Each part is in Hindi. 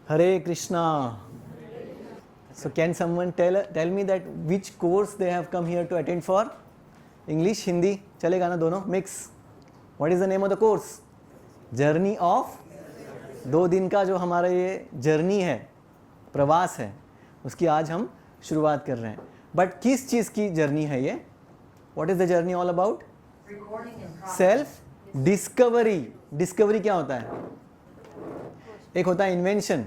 Hare Krishna. So can someone tell me that which course they have come here to attend for? English, Hindi, चलेगा ना दोनों mix? What is the name of the course? Journey of 2 दिन का जो हमारा ये जर्नी है, प्रवास है, उसकी आज हम शुरुआत कर रहे हैं. बट किस चीज़ की जर्नी है ये? What is the journey all about? Self discovery. Discovery क्या होता है? एक होता है इन्वेंशन.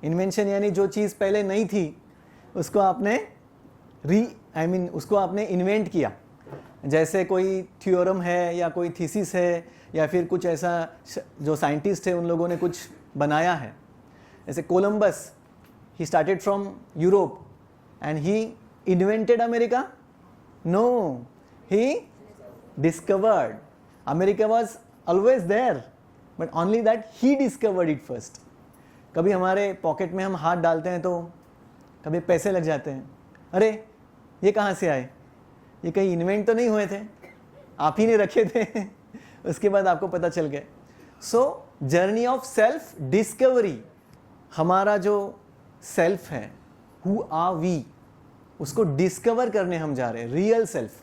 इन्वेंशन यानी जो चीज़ पहले नहीं थी उसको आपने उसको आपने इन्वेंट किया. जैसे कोई थ्योरम है या कोई थीसिस है या फिर कुछ ऐसा जो साइंटिस्ट है उन लोगों ने कुछ बनाया है. जैसे Columbus, he started from Europe and he invented America? No, he discovered. America was always there, but only that he discovered it first. कभी हमारे पॉकेट में हम हाथ डालते हैं तो कभी पैसे लग जाते हैं. अरे ये कहाँ से आए? ये कहीं इन्वेंट तो नहीं हुए थे, आप ही ने रखे थे. उसके बाद आपको पता चल गया. सो जर्नी ऑफ सेल्फ डिस्कवरी. हमारा जो सेल्फ है, हु आर वी, उसको डिस्कवर करने हम जा रहे हैं, रियल सेल्फ.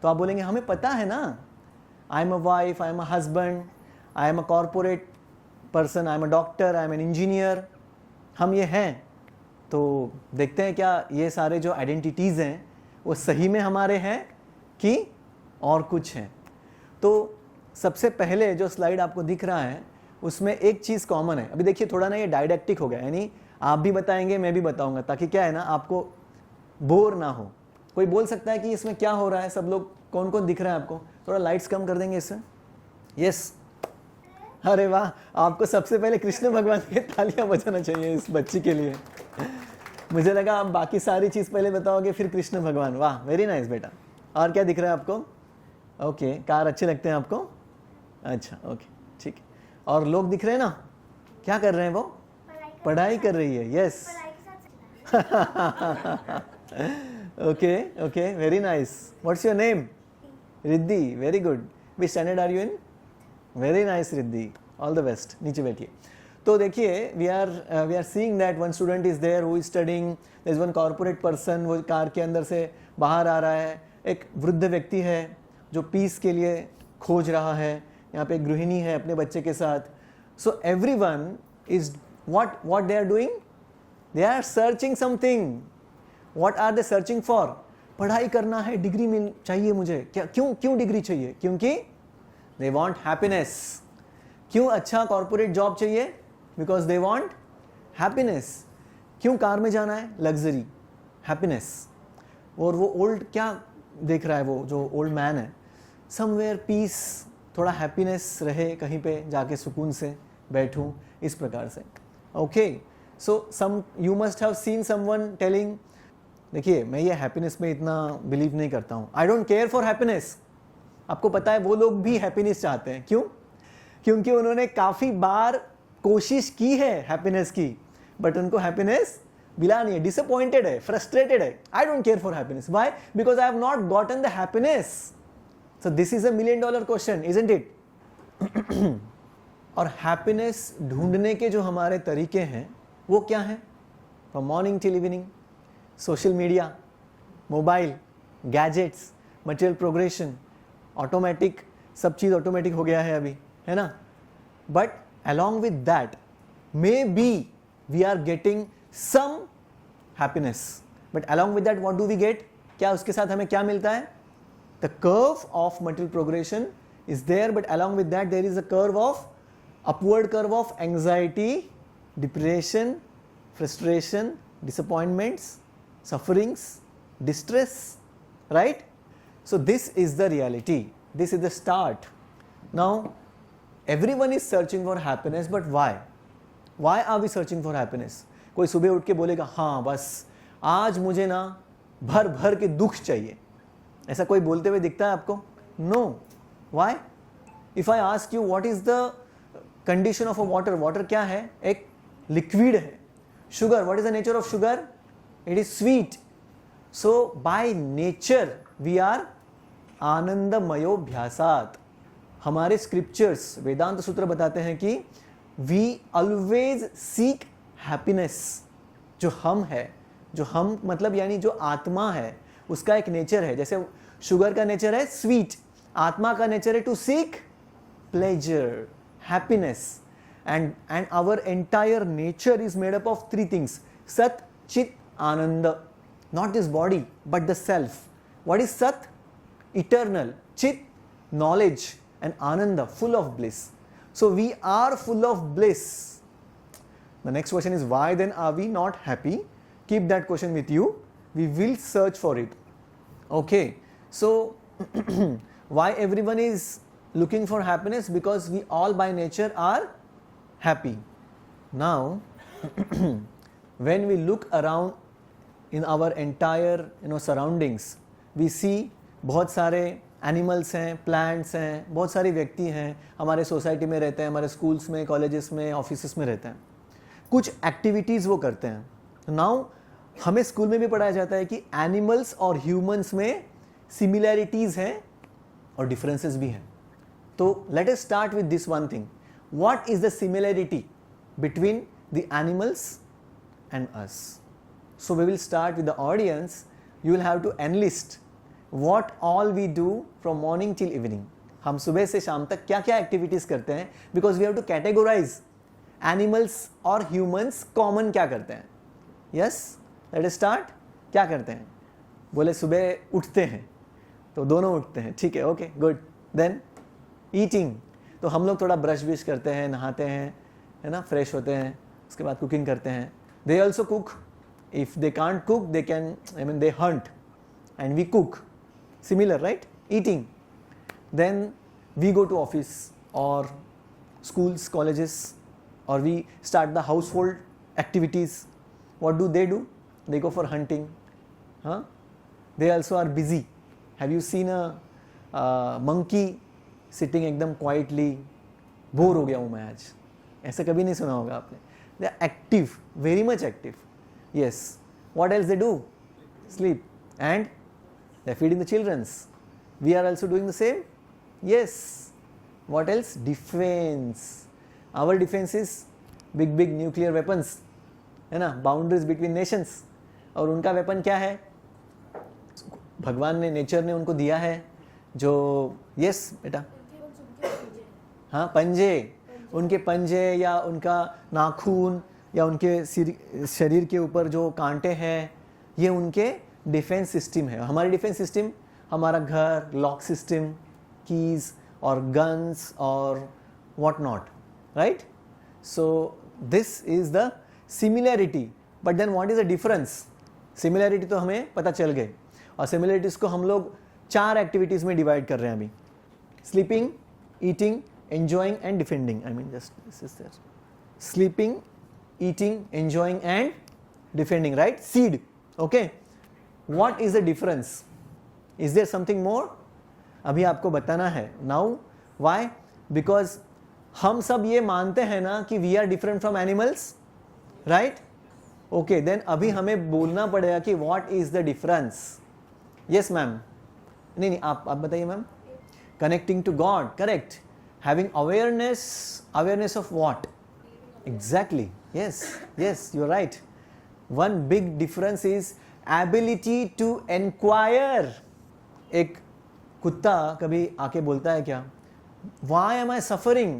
तो आप बोलेंगे हमें पता है ना, I am a wife, I am a husband, I am a corporate person, I am a doctor, I am an engineer. हम ये हैं. तो देखते हैं क्या ये सारे जो आइडेंटिटीज़ हैं वो सही में हमारे हैं कि और कुछ हैं. तो सबसे पहले जो स्लाइड आपको दिख रहा है उसमें एक चीज़ कॉमन है. अभी देखिए थोड़ा ना ये डायडक्टिक हो गया, यानी आप भी बताएंगे मैं भी बताऊंगा, ताकि क्या है ना आपको बोर ना हो. कोई बोल सकता है कि इसमें क्या हो रहा है? सब लोग कौन कौन दिख रहा है आपको? थोड़ा लाइट्स कम कर देंगे इससे. यस. अरे वाह, आपको सबसे पहले कृष्ण भगवान की तालियां बजाना चाहिए इस बच्ची के लिए. मुझे लगा आप बाकी सारी चीज़ पहले बताओगे फिर कृष्ण भगवान. वाह, वेरी नाइस बेटा. और क्या दिख रहा है आपको? ओके, कार अच्छे लगते हैं आपको? अच्छा, ओके, ठीक है. और लोग दिख रहे हैं ना, क्या कर रहे हैं वो? पढ़ाई कर रही है. Yes. Okay, okay, very nice. What's your name? Riddhi. Very good. Which standard are you in? Very nice, Riddhi. All the best. नीचे बैठिए. तो देखिए, we are seeing that one student is there who is studying. There is one corporate person, वो कार के अंदर से बाहर आ रहा है. एक वृद्ध व्यक्ति है जो पीस के लिए खोज रहा है. यहाँ पे एक गृहिणी है अपने बच्चे के साथ. So everyone is what they are doing? They are searching something. What are they searching for? पढ़ाई करना है, डिग्री मिल चाहिए मुझे. क्या क्यों डिग्री चाहिए? क्योंकि they want happiness. क्यों अच्छा कॉर्पोरेट जॉब चाहिए? Because they want happiness. क्यों कार में जाना है? Luxury, happiness. और वो ओल्ड क्या देख रहा है? वो जो ओल्ड मैन है, समवेयर पीस, थोड़ा हैप्पीनेस रहे, कहीं पे जाके सुकून से बैठूं, इस प्रकार से. Okay, so you must have seen someone telling, देखिए मैं ये हैप्पीनेस में इतना बिलीव नहीं करता हूँ, आई डोंट केयर फॉर हैप्पीनेस. आपको पता है वो लोग भी हैप्पीनेस चाहते हैं. क्यों? क्योंकि उन्होंने काफ़ी बार कोशिश की है हैप्पीनेस की, बट उनको हैप्पीनेस मिला नहीं है, डिसअपॉइंटेड है, फ्रस्ट्रेटेड है. I don't care for happiness. Why? Because I have not gotten the happiness. So this is a $1 million question, isn't it? और हैप्पीनेस ढूंढने के जो हमारे तरीके हैं वो क्या हैं? From morning till evening, social media, mobile, gadgets, material progression, automatic, सब चीज़ ऑटोमेटिक हो गया है अभी, है ना. But along with that may be we are getting some happiness, but along with that what do we get? क्या उसके साथ हमें क्या मिलता है? The curve of material progression is there, but along with that there is a curve of upward curve of anxiety, depression, frustration, disappointments, sufferings, distress, right? So this is the reality. This is the start. Now everyone is searching for happiness, but why? Why are we searching for happiness? कोई सुबह उठ के बोलेगा हाँ बस आज मुझे ना भर भर के दुख चाहिए. ऐसा कोई बोलते हुए दिखता है आपको? No. Why? If I ask you what is the condition of a water, water क्या है? एक लिक्विड है. Sugar, what is the nature of sugar? It is sweet. So by nature we are आनंदमयोभ्यासात. हमारे स्क्रिप्चर्स, वेदांत सूत्र बताते हैं कि वी ऑलवेज सीक हैप्पीनेस जो हम है, जो हम मतलब यानी जो आत्मा है, उसका एक नेचर है. जैसे शुगर का नेचर है स्वीट, आत्मा का नेचर है to seek pleasure, happiness. And our entire nature is made up of three things: Sat, Chit, Ananda. Not this body, but the self. What is Sat? Eternal. Chit, knowledge. And Ananda, full of bliss. So we are full of bliss. The next question is, why then are we not happy? Keep that question with you. We will search for it. Okay. So why everyone is looking for happiness? Because we all by nature are happy. Now when we look around in our entire surroundings, we see बहुत सारे एनिमल्स हैं, प्लांट्स हैं, बहुत सारे व्यक्ति हैं, हमारे सोसाइटी में रहते हैं, हमारे स्कूल्स में, कॉलेजेस में, ऑफिसेस में रहते हैं, कुछ एक्टिविटीज़ वो करते हैं. नाउ हमें स्कूल में भी पढ़ाया जाता है कि एनिमल्स और ह्यूमंस में सिमिलैरिटीज़ हैं और डिफरेंसेस भी हैं. तो let us start with this one thing. What is the similarity between the animals and us? So we will start with the audience. You will have to enlist what all we do from morning till evening. हम सुबह से शाम तक क्या क्या एक्टिविटीज़ करते हैं, because we have to categorize animals और humans common क्या करते हैं. Yes, let us start. क्या करते हैं? बोले सुबह उठते हैं, तो दोनों उठते हैं, ठीक है, ओके, गुड. देन ईटिंग, तो हम लोग थोड़ा ब्रश विश करते हैं, नहाते हैं, है ना, फ्रेश होते हैं, उसके बाद कुकिंग करते हैं. They also cook. If they can't cook, they can, I mean they hunt and we cook. Similar, right? Eating. Then we go to office और schools, colleges, or we start the household activities. What do? They go for hunting. They also are busy. Have you seen a monkey sitting एकदम क्वाइटली, बोर हो गया हूँ मैं आज, ऐसा कभी नहीं सुना होगा आपने. They are active, very much active. Yes. What else they do? Sleep. And they are feeding the childrens. We are also doing the same. Yes. What else? Defence. Our defence is big big nuclear weapons, है ना, बाउंड्रीज बिटवीन नेशंस. और उनका वेपन क्या है? भगवान ने, नेचर ने उनको दिया है जो, यस बेटा, हाँ, पंजे. उनके पंजे या उनका नाखून या उनके शरीर के ऊपर जो कांटे हैं, ये उनके डिफेंस सिस्टम है. हमारी डिफेंस सिस्टम, हमारा घर, लॉक सिस्टम, कीज और गन्स और what not, right? So this is the similarity. But then what is the difference? Similarity तो हमें पता चल गए, और सिमिलैरिटीज को हम लोग 4 एक्टिविटीज में डिवाइड कर रहे हैं अभी. Sleeping, eating, enjoying and defending. I mean, just this is there. Sleeping, eating, enjoying and defending, right? Seed. Okay. What is the difference? Is there something more? अभी आपको बताना है. Now, why? Because हम सब ये मानते हैं ना कि we are different from animals, right? Okay. Then अभी हमें बोलना पड़ेगा कि what is the difference? Yes, ma'am. नहीं, आप बताइए ma'am. Connecting to God, correct. Having awareness of what? Exactly. Yes, you're right. One big difference is ability to inquire. एक कुत्ता कभी आके बोलता है क्या? Why am I suffering?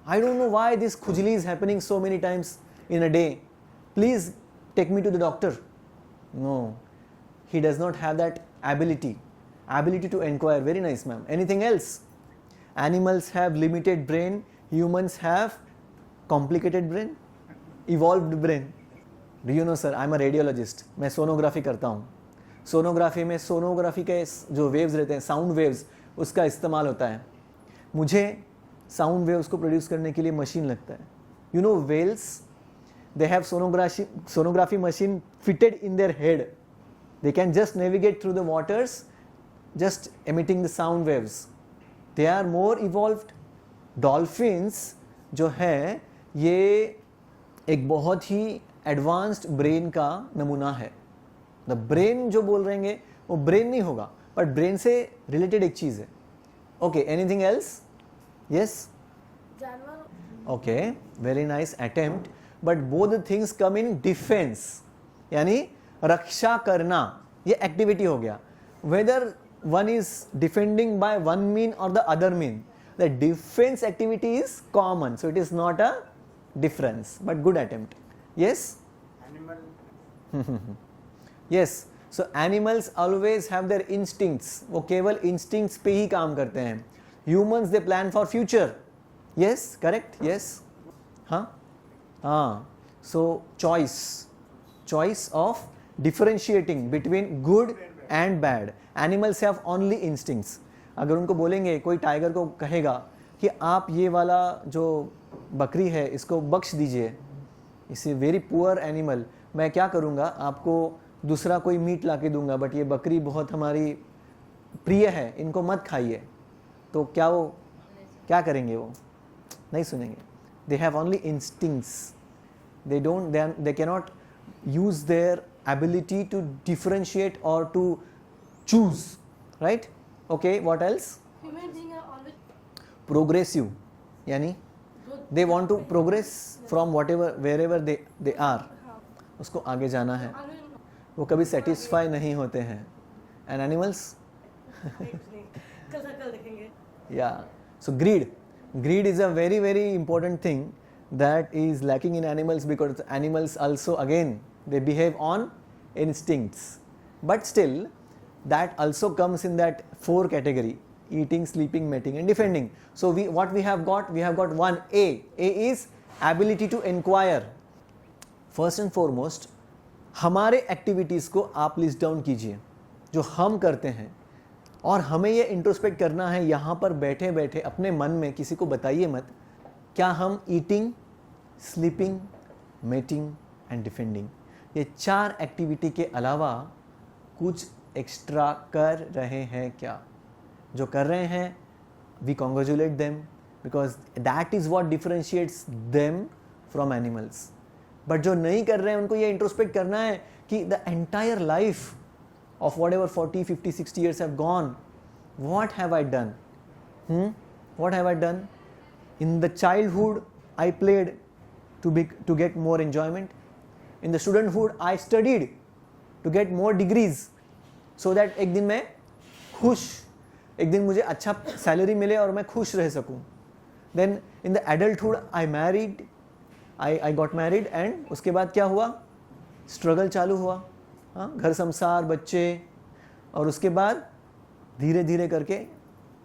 I don't know why this khujli is happening so many times in a day. Please take me to the doctor. No, he does not have that ability to inquire. Very nice, ma'am. Anything else? Animals have limited brain, humans have complicated brain, evolved brain. Do you know, sir, I'm a radiologist. मैं सोनोग्राफी करता हूँ. सोनोग्राफी में सोनोग्राफी के जो वेव्स रहते हैं, साउंड वेव्स, उसका इस्तेमाल होता है. मुझे साउंड वेव्स को प्रोड्यूस करने के लिए मशीन लगता है. You know whales, they have sonography machine fitted in their head. They can just navigate through the waters, just emitting the sound waves. They are more evolved. Dolphins जो है, ये एक बहुत ही एडवांस्ड ब्रेन का नमूना है. द ब्रेन जो बोल रहे हैं वो ब्रेन नहीं होगा, बट ब्रेन से रिलेटेड एक चीज़ है. Okay, anything else? Yes. Okay, very nice attempt. But both things come in defence, यानी रक्षा करना, ये एक्टिविटी हो गया. Whether one is defending by one mean और the other mean, the defence activity is common, so it is not a difference, but good attempt. Yes yes. So animals always have their instincts, वो केवल इंस्टिंक्ट्स पे ही काम करते हैं. Humans they plan for future. Yes, correct. Yes, हाँ. सो choice of differentiating between good and bad. Animals have only instincts. अगर उनको बोलेंगे, कोई टाइगर को कहेगा कि आप ये वाला जो बकरी है इसको बख्श दीजिए, इसे वेरी पुअर एनिमल, मैं क्या करूँगा, आपको दूसरा कोई मीट ला के दूंगा, बट ये बकरी बहुत हमारी प्रिय है, इनको मत खाइए, तो क्या वो क्या करेंगे? वो नहीं सुनेंगे. They have only instincts. they cannot use their ability to differentiate or to choose, right? Okay, what else? Human beings are always Progressive, yani they want to progress from wherever they are. उसको आगे जाना है, वो कभी satisfy नहीं होते हैं. And animals? कल देखेंगे. Yeah. So greed is a very very important thing that is lacking in animals, because animals also again they behave on instincts, but still that also comes in that 4 category: eating, sleeping, mating and defending. So we have got 1 A is ability to inquire. First and foremost, हमारे एक्टिविटीज़ को आप लिस्ट डाउन कीजिए जो हम करते हैं, और हमें ये इंट्रोस्पेक्ट करना है यहाँ पर बैठे बैठे अपने मन में. किसी को बताइए मत, क्या हम eating, sleeping, mating and defending, ये 4 एक्टिविटी के अलावा कुछ एक्स्ट्रा कर रहे हैं क्या? जो कर रहे हैं, we congratulate them, because that is what differentiates them from animals. But जो नहीं कर रहे हैं उनको ये इंट्रोस्पेक्ट करना है कि the entire life of whatever 40, 50, 60 years have gone, what have I done? What have I done? In the childhood, I played to get more enjoyment. In the studenthood, I studied to get more degrees, so that एक दिन मैं खुश, एक दिन मुझे अच्छा सैलरी मिले और मैं खुश रह सकूं. Then in the adulthood, I married, I got married, and उसके बाद क्या हुआ? स्ट्रगल चालू हुआ. घर संसार, बच्चे, और उसके बाद धीरे धीरे करके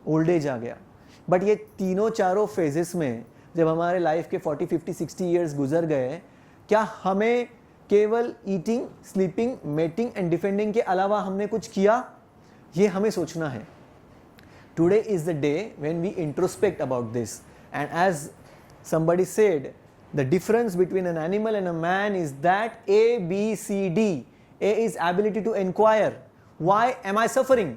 ओल्ड एज आ गया. बट ये तीनों चारों फेजेस में जब हमारे लाइफ के 40, 50, 60 ईयर्स गुजर गए, क्या हमें केवल eating, sleeping, mating and defending के अलावा हमने कुछ किया? ये हमें सोचना है. Today is the day when we introspect about this, and as somebody said, the difference between an animal and a man is that A, B, C, D. A is ability to inquire. Why am I suffering?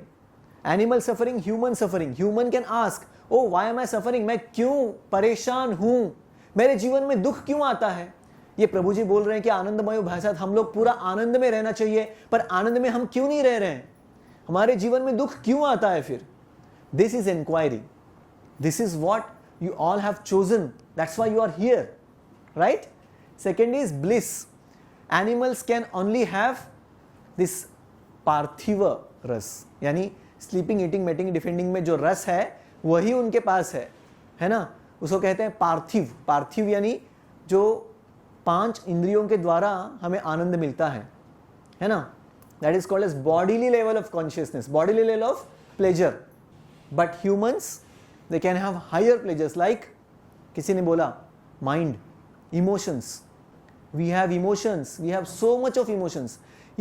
Animal suffering, human suffering. Human can ask, oh why am I suffering? मैं क्यों परेशान हूँ? मेरे जीवन में दुख क्यों आता है? ये प्रभु जी बोल रहे हैं कि आनंदमय भाई साहब, हम लोग पूरा आनंद में रहना चाहिए, पर आनंद में हम क्यों नहीं रह रहे हैं? हमारे जीवन में दुख क्यों आता है फिर? This is inquiry. This is what you all have chosen. That's why you are here, right? Second is bliss. Animals can only have this पार्थिव रस, यानी स्लीपिंग, ईटिंग, मेटिंग, डिफेंडिंग में जो रस है वही उनके पास है ना? उसको कहते हैं पार्थिव. पार्थिव यानी जो 5 इंद्रियों के द्वारा हमें आनंद मिलता है ना? That is called as bodily level of consciousness, bodily level of pleasure. But humans, they can have higher pleasures, like किसी ने बोला mind, emotions. We have emotions, we have so much of emotions.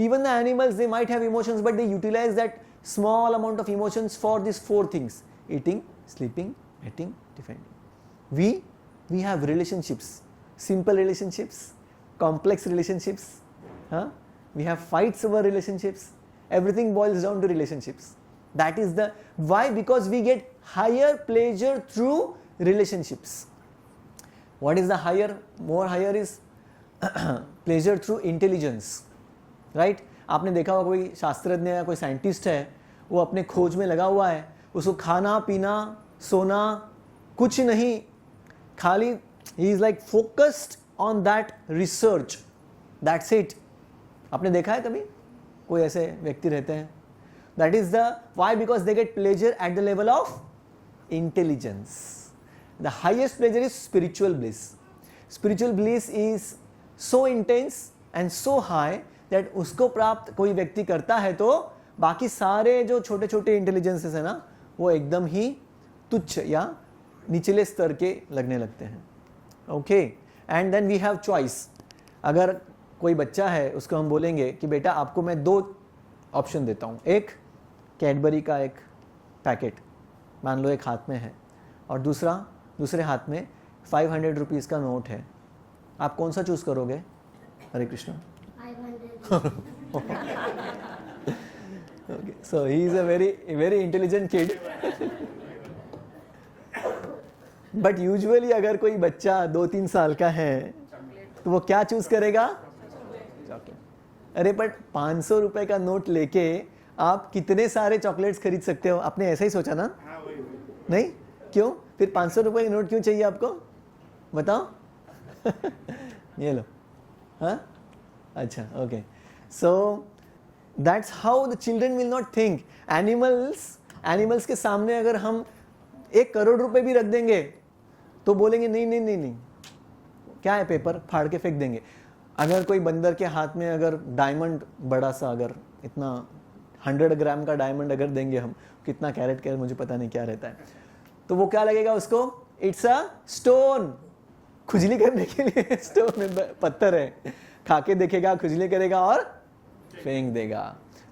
Even the animals, they might have emotions, but they utilize that small amount of emotions for these 4 things: eating, sleeping, mating, defending. We have relationships, simple relationships, complex relationships. We have fights over relationships. Everything boils down to relationships. That is the why, because we get higher pleasure through relationships. What is the higher? More higher is pleasure through intelligence, right? आपने देखा होगा कोई शास्त्रज्ञ या कोई साइंटिस्ट है, वो अपने खोज में लगा हुआ है, उसको खाना पीना सोना कुछ नहीं, खाली ही is like focused on that research, that's it. आपने देखा है कभी कोई ऐसे व्यक्ति रहते हैं? That is the why, because they get pleasure at the level of intelligence. The highest pleasure is spiritual bliss. Spiritual bliss is so intense and so high that उसको प्राप्त कोई व्यक्ति करता है तो बाकी सारे जो छोटे छोटे इंटेलिजेंसेस है ना, वो एकदम ही तुच्छ या निचले स्तर के लगने लगते हैं. Okay, and then we have choice. अगर कोई बच्चा है उसको हम बोलेंगे कि बेटा आपको मैं 2 ऑप्शन देता हूँ. एक कैडबरी का एक पैकेट मान लो एक हाथ में है और दूसरे हाथ में 500 रुपीज़ का नोट है. आप कौन सा चूज़ करोगे? हरे Krishna. 500. Okay, so he is a very intelligent kid. But usually अगर कोई बच्चा 2-3 साल का है तो वो क्या चूज करेगा? चॉकलेट. अरे बट 500 रुपए का नोट लेके आप कितने सारे चॉकलेट्स खरीद सकते हो? आपने ऐसा ही सोचा ना? नहीं? क्यों? फिर 500 रुपए का नोट क्यों चाहिए आपको? बताओ. ये लो. हाँ, अच्छा, okay. So that's how the children will not think. Animals के सामने अगर हम 1 करोड़ रुपए भी रख देंगे तो बोलेंगे नहीं नहीं नहीं नहीं, क्या है, पेपर फाड़ के फेंक देंगे. अगर कोई बंदर के हाथ में अगर डायमंड बड़ा सा, अगर इतना 100 ग्राम का डायमंड अगर देंगे हम, कितना कैरेट का मुझे पता नहीं क्या रहता है, तो वो क्या लगेगा उसको? It's a stone. खुजली करने के लिए स्टोन, पत्थर है. खा के देखेगा, खुजली करेगा और फेंक देगा.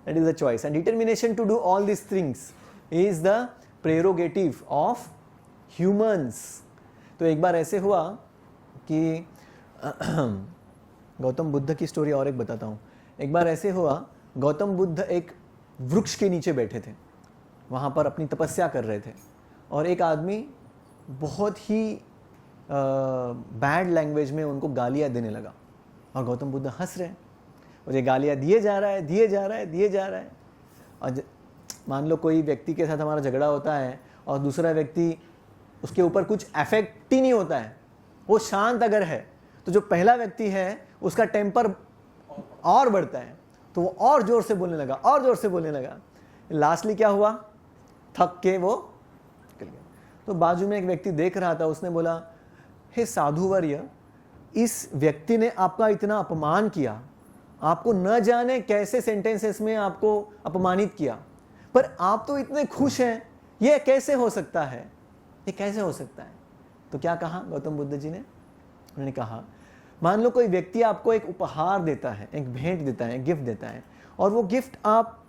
That is the choice. And determination to do all this things is the prerogative of humans. तो एक बार ऐसे हुआ कि गौतम बुद्ध की स्टोरी और एक बताता हूँ. एक बार ऐसे हुआ, गौतम बुद्ध एक वृक्ष के नीचे बैठे थे, वहाँ पर अपनी तपस्या कर रहे थे, और एक आदमी बहुत ही बैड लैंग्वेज में उनको गालियाँ देने लगा. और गौतम बुद्ध हंस रहे हैं और ये गालियाँ दिए जा रहा है. और मान लो कोई व्यक्ति के साथ हमारा झगड़ा होता है और दूसरा व्यक्ति उसके ऊपर कुछ अफेक्ट ही नहीं होता है, वो शांत अगर है, तो जो पहला व्यक्ति है उसका टेम्पर और बढ़ता है, तो वो और जोर से बोलने लगा. लास्टली क्या हुआ? थक के वो निकल गया. तो बाजू में एक व्यक्ति देख रहा था, उसने बोला, हे साधुवर्य, इस व्यक्ति ने आपका इतना अपमान किया, आपको न जाने कैसे सेंटेंसेस में आपको अपमानित किया, पर आप तो इतने खुश हैं, ये कैसे हो सकता है? तो क्या कहा गौतम बुद्ध जी ने? उन्होंने कहा, मान लो कोई व्यक्ति आपको एक उपहार देता है, एक भेंट देता है, एक गिफ्ट देता है, और वो गिफ्ट आप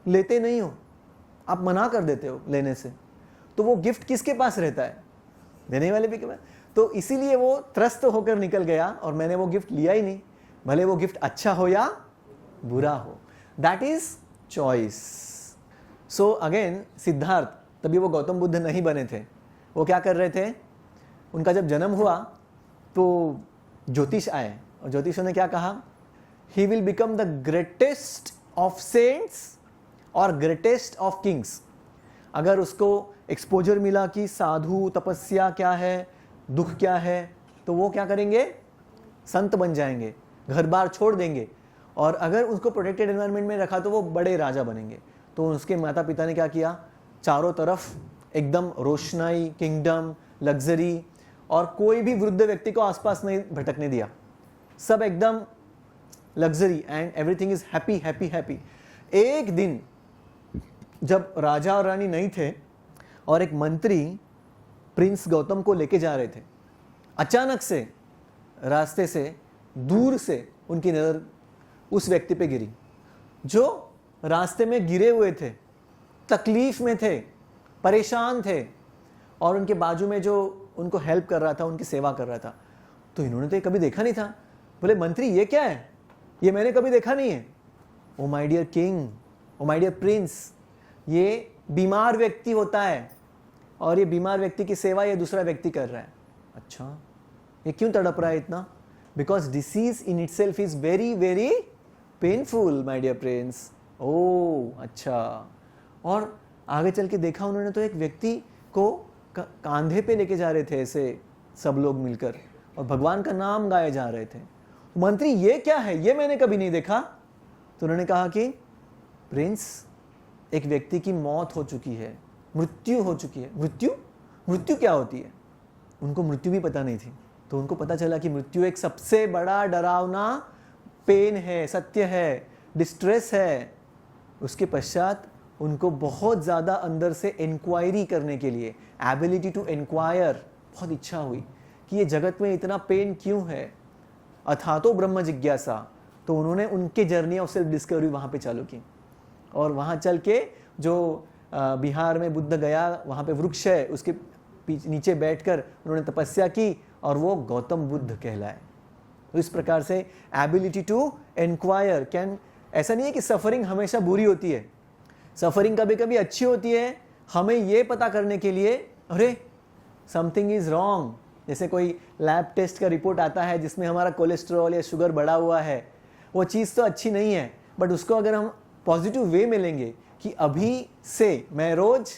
लेते नहीं हो, आप मना कर देते हो लेने से, तो वो गिफ्ट किसके पास रहता है? देने वाले भी के पास. तो इसीलिए वो त्रस्त होकर निकल गया और मैंने वो गिफ्ट लिया ही नहीं, भले वो गिफ्ट अच्छा हो या बुरा हो. That is choice. So again Siddharth, तभी वो गौतम बुद्ध नहीं बने थे. वो क्या कर रहे थे? उनका जब जन्म हुआ तो ज्योतिष आए और ज्योतिषों ने क्या कहा? He will become the greatest of cents और ग्रेटेस्ट ऑफ किंग्स. अगर उसको एक्सपोजर मिला कि साधु तपस्या क्या है, दुख क्या है, तो वो क्या करेंगे? संत बन जाएंगे, घर बार छोड़ देंगे. और अगर उसको प्रोटेक्टेड एनवायरनमेंट में रखा तो वो बड़े राजा बनेंगे. तो उसके माता पिता ने क्या किया? चारों तरफ एकदम रोशनाई, किंगडम, लग्जरी, और कोई भी वृद्ध व्यक्ति को आसपास नहीं भटकने दिया. सब एकदम luxury and everything is happy happy happy. एक दिन जब राजा और रानी नहीं थे और एक मंत्री प्रिंस गौतम को लेके जा रहे थे, अचानक से रास्ते से दूर से उनकी नज़र उस व्यक्ति पे गिरी जो रास्ते में गिरे हुए थे, तकलीफ में थे, परेशान थे, और उनके बाजू में जो उनको हेल्प कर रहा था, उनकी सेवा कर रहा था. तो इन्होंने तो ये कभी देखा नहीं था. बोले, मंत्री ये क्या है? ये मैंने कभी देखा नहीं है. Oh my dear king, oh my dear prince, ये बीमार व्यक्ति होता है और ये बीमार व्यक्ति की सेवा ये दूसरा व्यक्ति कर रहा है. अच्छा, ये क्यों तड़प रहा है इतना? Because disease in itself is very very painful my dear prince. Oh अच्छा. और आगे चल के देखा उन्होंने तो एक व्यक्ति को कांधे पे लेके जा रहे थे ऐसे सब लोग मिलकर, और भगवान का नाम गाए जा रहे थे। मंत्री ये क्या है, ये मैंने कभी नहीं देखा। तो उन्होंने कहा कि प्रिंस, एक व्यक्ति की मौत हो चुकी है, मृत्यु हो चुकी है। मृत्यु? मृत्यु क्या होती है? उनको मृत्यु भी पता नहीं थी। तो उनको पता चला कि मृत्यु एक सबसे बड़ा डरावना पेन है, सत्य है, डिस्ट्रेस है। उसके पश्चात उनको बहुत ज़्यादा अंदर से इंक्वायरी करने के लिए, एबिलिटी टू इंक्वायर, बहुत इच्छा हुई कि ये जगत में इतना पेन क्यों है, अथा तो ब्रह्म जिज्ञासा। तो उन्होंने उनके जर्नी ऑफ सेल्फ डिस्कवरी वहाँ पे चालू की। और वहाँ चल के जो बिहार में बुद्ध गया, वहाँ पे वृक्ष है, उसके नीचे बैठकर उन्होंने तपस्या की और वो गौतम बुद्ध कहलाए। तो इस प्रकार से एबिलिटी टू इंक्वायर कैन, ऐसा नहीं है कि सफरिंग हमेशा बुरी होती है, सफरिंग कभी कभी अच्छी होती है। हमें ये पता करने के लिए, अरे समथिंग इज रॉन्ग, जैसे कोई लैब टेस्ट का रिपोर्ट आता है जिसमें हमारा कोलेस्ट्रॉल या शुगर बढ़ा हुआ है, वो चीज़ तो अच्छी नहीं है, बट उसको अगर हम पॉजिटिव वे में लेंगे कि अभी से मैं रोज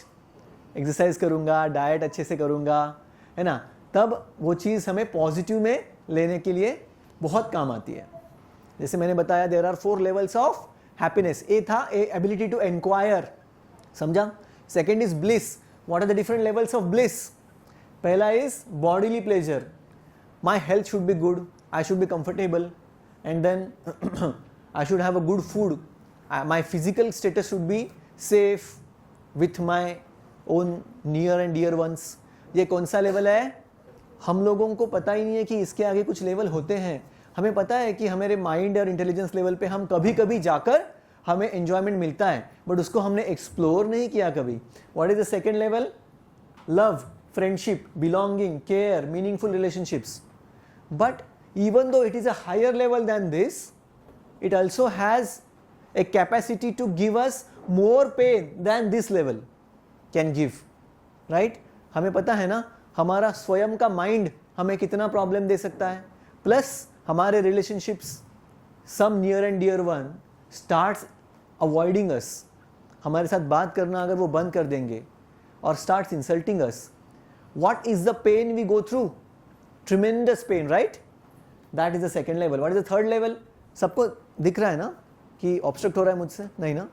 एक्सरसाइज करूंगा, डाइट अच्छे से करूंगा, है ना, तब वो चीज़ हमें पॉजिटिव में लेने के लिए बहुत काम आती है। जैसे मैंने बताया, there are 4 levels of happiness. A था एबिलिटी टू इंक्वायर, समझा। Second is bliss. What are the different levels of bliss? पहला is bodily pleasure, my health should be good, I should be comfortable, and then I should have a good food, my physical status should be safe with my own near and dear ones. ये कौन सा लेवल है? हम लोगों को पता ही नहीं है कि इसके आगे कुछ लेवल होते हैं। हमें पता है कि हमारे माइंड और इंटेलिजेंस लेवल पे हम कभी कभी जाकर हमें एंजॉयमेंट मिलता है, बट उसको हमने एक्सप्लोर नहीं किया कभी। What is the second level? Love, friendship, belonging, care, meaningful relationships. But even though it is a higher level than this, it also has a capacity to give us more pain than this level can give, right? हमें पता है ना, हमारा स्वयं का माइंड हमें कितना प्रॉब्लम दे सकता है, प्लस हमारे relationships, some near and dear one starts avoiding us, हमारे साथ बात करना अगर वो बंद कर देंगे और starts insulting us, what is the pain we go through? Tremendous pain, right? That is the second level. What is the third level? सबको दिख रहा है ना कि ऑब्स्ट्रक्ट हो रहा है मुझसे? नहीं ना?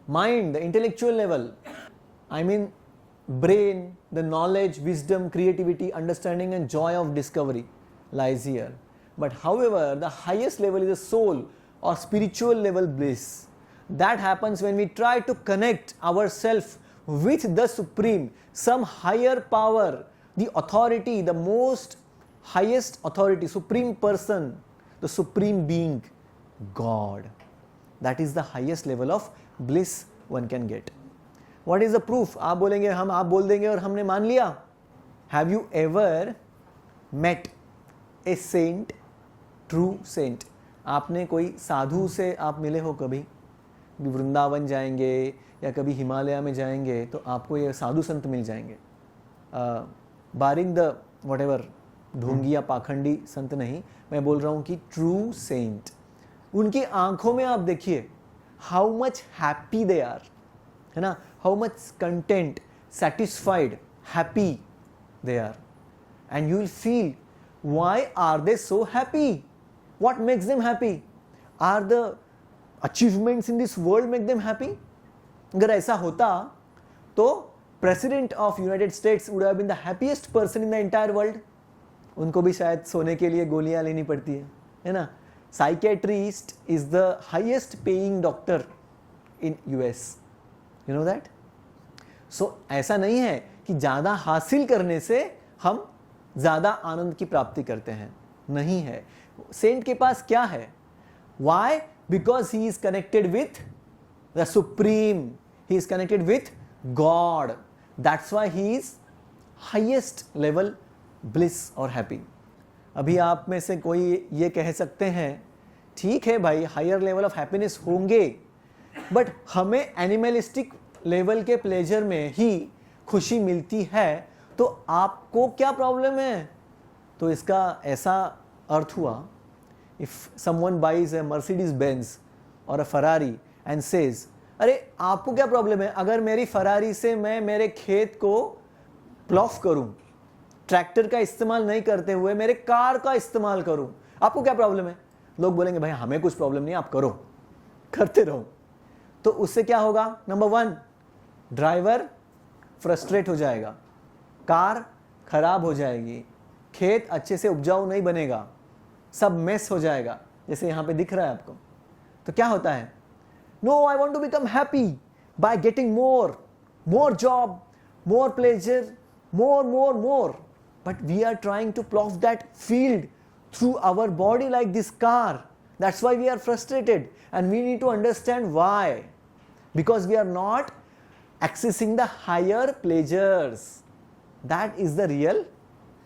Mind, the intellectual level, I mean brain, the knowledge, wisdom, creativity, understanding and joy of discovery lies here. But however, the highest level is the soul or spiritual level bliss. That happens when we try to connect ourselves with the supreme, some higher power, the authority, the most highest authority, supreme person, the supreme being, God. That is the highest level of bliss one can get. What is the proof? आप बोलेंगे, हम आप बोल देंगे और हमने मान लिया। Have you ever met a saint, true saint? आपने कोई साधु से आप मिले हो कभी? वृंदावन जाएंगे या कभी हिमालय में जाएंगे तो आपको ये साधु संत मिल जाएंगे। बारिंग द whatever ढोंगी या पाखंडी संत नहीं, मैं बोल रहा हूँ कि ट्रू सेंट। उनकी आंखों में आप देखिए how much happy they are, है ना, how much content, satisfied, happy they are, and you will feel, why are they so happy? What makes them happy? Are the achievements in this world make them happy? अगर ऐसा होता तो president of United States would have been the happiest person in the entire world. उनको भी शायद सोने के लिए गोलियां लेनी पड़ती है ना? Psychiatrist is the highest paying doctor in US. You know that? So ऐसा नहीं है कि ज़्यादा हासिल करने से हम ज़्यादा आनंद की प्राप्ति करते हैं, नहीं है। सेंट के पास क्या है? Why? Because he is connected with the Supreme. He is connected with God. That's why he is highest level bliss or happy. अभी आप में से कोई ये कह सकते हैं, ठीक है भाई, हायर लेवल ऑफ हैप्पीनेस होंगे, बट हमें एनिमलिस्टिक लेवल के प्लेजर में ही खुशी मिलती है, तो आपको क्या प्रॉब्लम है? तो इसका ऐसा अर्थ हुआ, if someone buys a Mercedes Benz और अ फरारी एंड सेज, अरे आपको क्या प्रॉब्लम है अगर मेरी फरारी से मैं मेरे खेत को प्लॉफ करूं, ट्रैक्टर का इस्तेमाल नहीं करते हुए मेरे कार का इस्तेमाल करूं, आपको क्या प्रॉब्लम है? लोग बोलेंगे भाई हमें कुछ प्रॉब्लम नहीं, आप करो, करते रहो। तो उससे क्या होगा? नंबर 1, ड्राइवर फ्रस्ट्रेट हो जाएगा, कार खराब हो जाएगी, खेत अच्छे से उपजाऊ नहीं बनेगा, सब मेस हो जाएगा, जैसे यहां पे दिख रहा है आपको। तो क्या होता है? No, I want to become happy by getting more job, more pleasure, more. But we are trying to plow that field through our body like this car. That's why we are frustrated, and we need to understand why. Because we are not accessing the higher pleasures. That is the real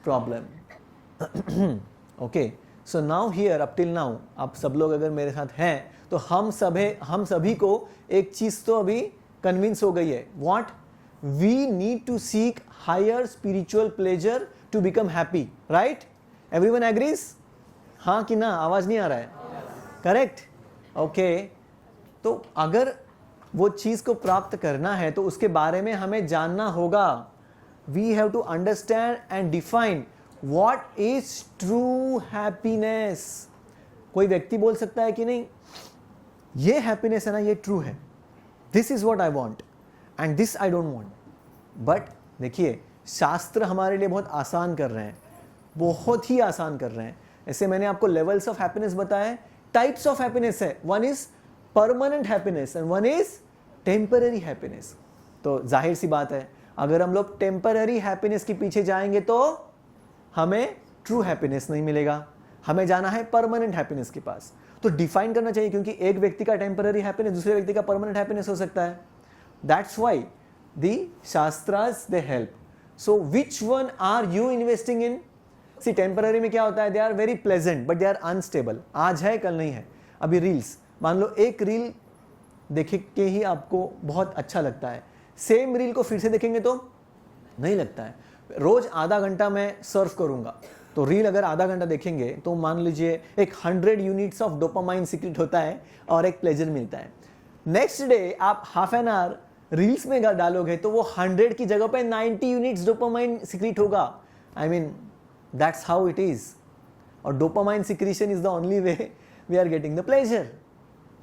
problem. Okay. So now here, up till now, आप सब लोग अगर मेरे साथ हैं तो हम सभी को एक चीज तो अभी कन्विंस हो गई है. What? We need to seek higher spiritual pleasure to become happy. Right? Everyone agrees? हाँ कि ना? आवाज नहीं आ रहा है? करेक्ट? ओके. तो अगर वो चीज को प्राप्त करना है तो उसके बारे में हमें जानना होगा. We have to understand and define what is true happiness. कोई व्यक्ति बोल सकता है कि नहीं, ये हैप्पीनेस है ना, ये ट्रू है, this is what I want and this I don't want. But देखिए, शास्त्र हमारे लिए बहुत आसान कर रहे हैं, बहुत ही आसान कर रहे हैं. ऐसे मैंने आपको लेवल्स ऑफ हैप्पीनेस बताए, टाइप्स ऑफ हैप्पीनेस है. One is permanent happiness and one is temporary happiness. तो जाहिर सी बात है, अगर हम लोग टेम्पररी हैप्पीनेस के पीछे जाएंगे तो हमें ट्रू हैप्पीनेस नहीं मिलेगा. हमें जाना है परमानेंट हैप्पीनेस के पास. तो डिफाइन करना चाहिए, क्योंकि एक व्यक्ति का टेम्पररी हैप्पीनेस दूसरे व्यक्ति का परमानेंट हैप्पीनेस हो सकता है. That's why the shastras they help. So which one are you investing in? See, temporary में क्या होता है? They are very pleasant but they are unstable. आज है कल नहीं है. अभी रील्स, मान लो एक रील देख के ही आपको बहुत अच्छा लगता है, सेम रील को फिर से देखेंगे तो नहीं लगता है. रोज आधा घंटा मैं सर्फ करूंगा, तो रील अगर आधा घंटा देखेंगे तो मान लीजिए एक 100 यूनिट्स ऑफ डोपामाइन सीक्रेट होता है और एक प्लेजर मिलता है. नेक्स्ट डे आप हाफ एन आवर रील्स में डालोगे तो वो 100 की जगह पे 90 यूनिट्स डोपामाइन सीक्रेट होगा. I mean that's how it is. और dopamine secretion is the only way we are getting the pleasure.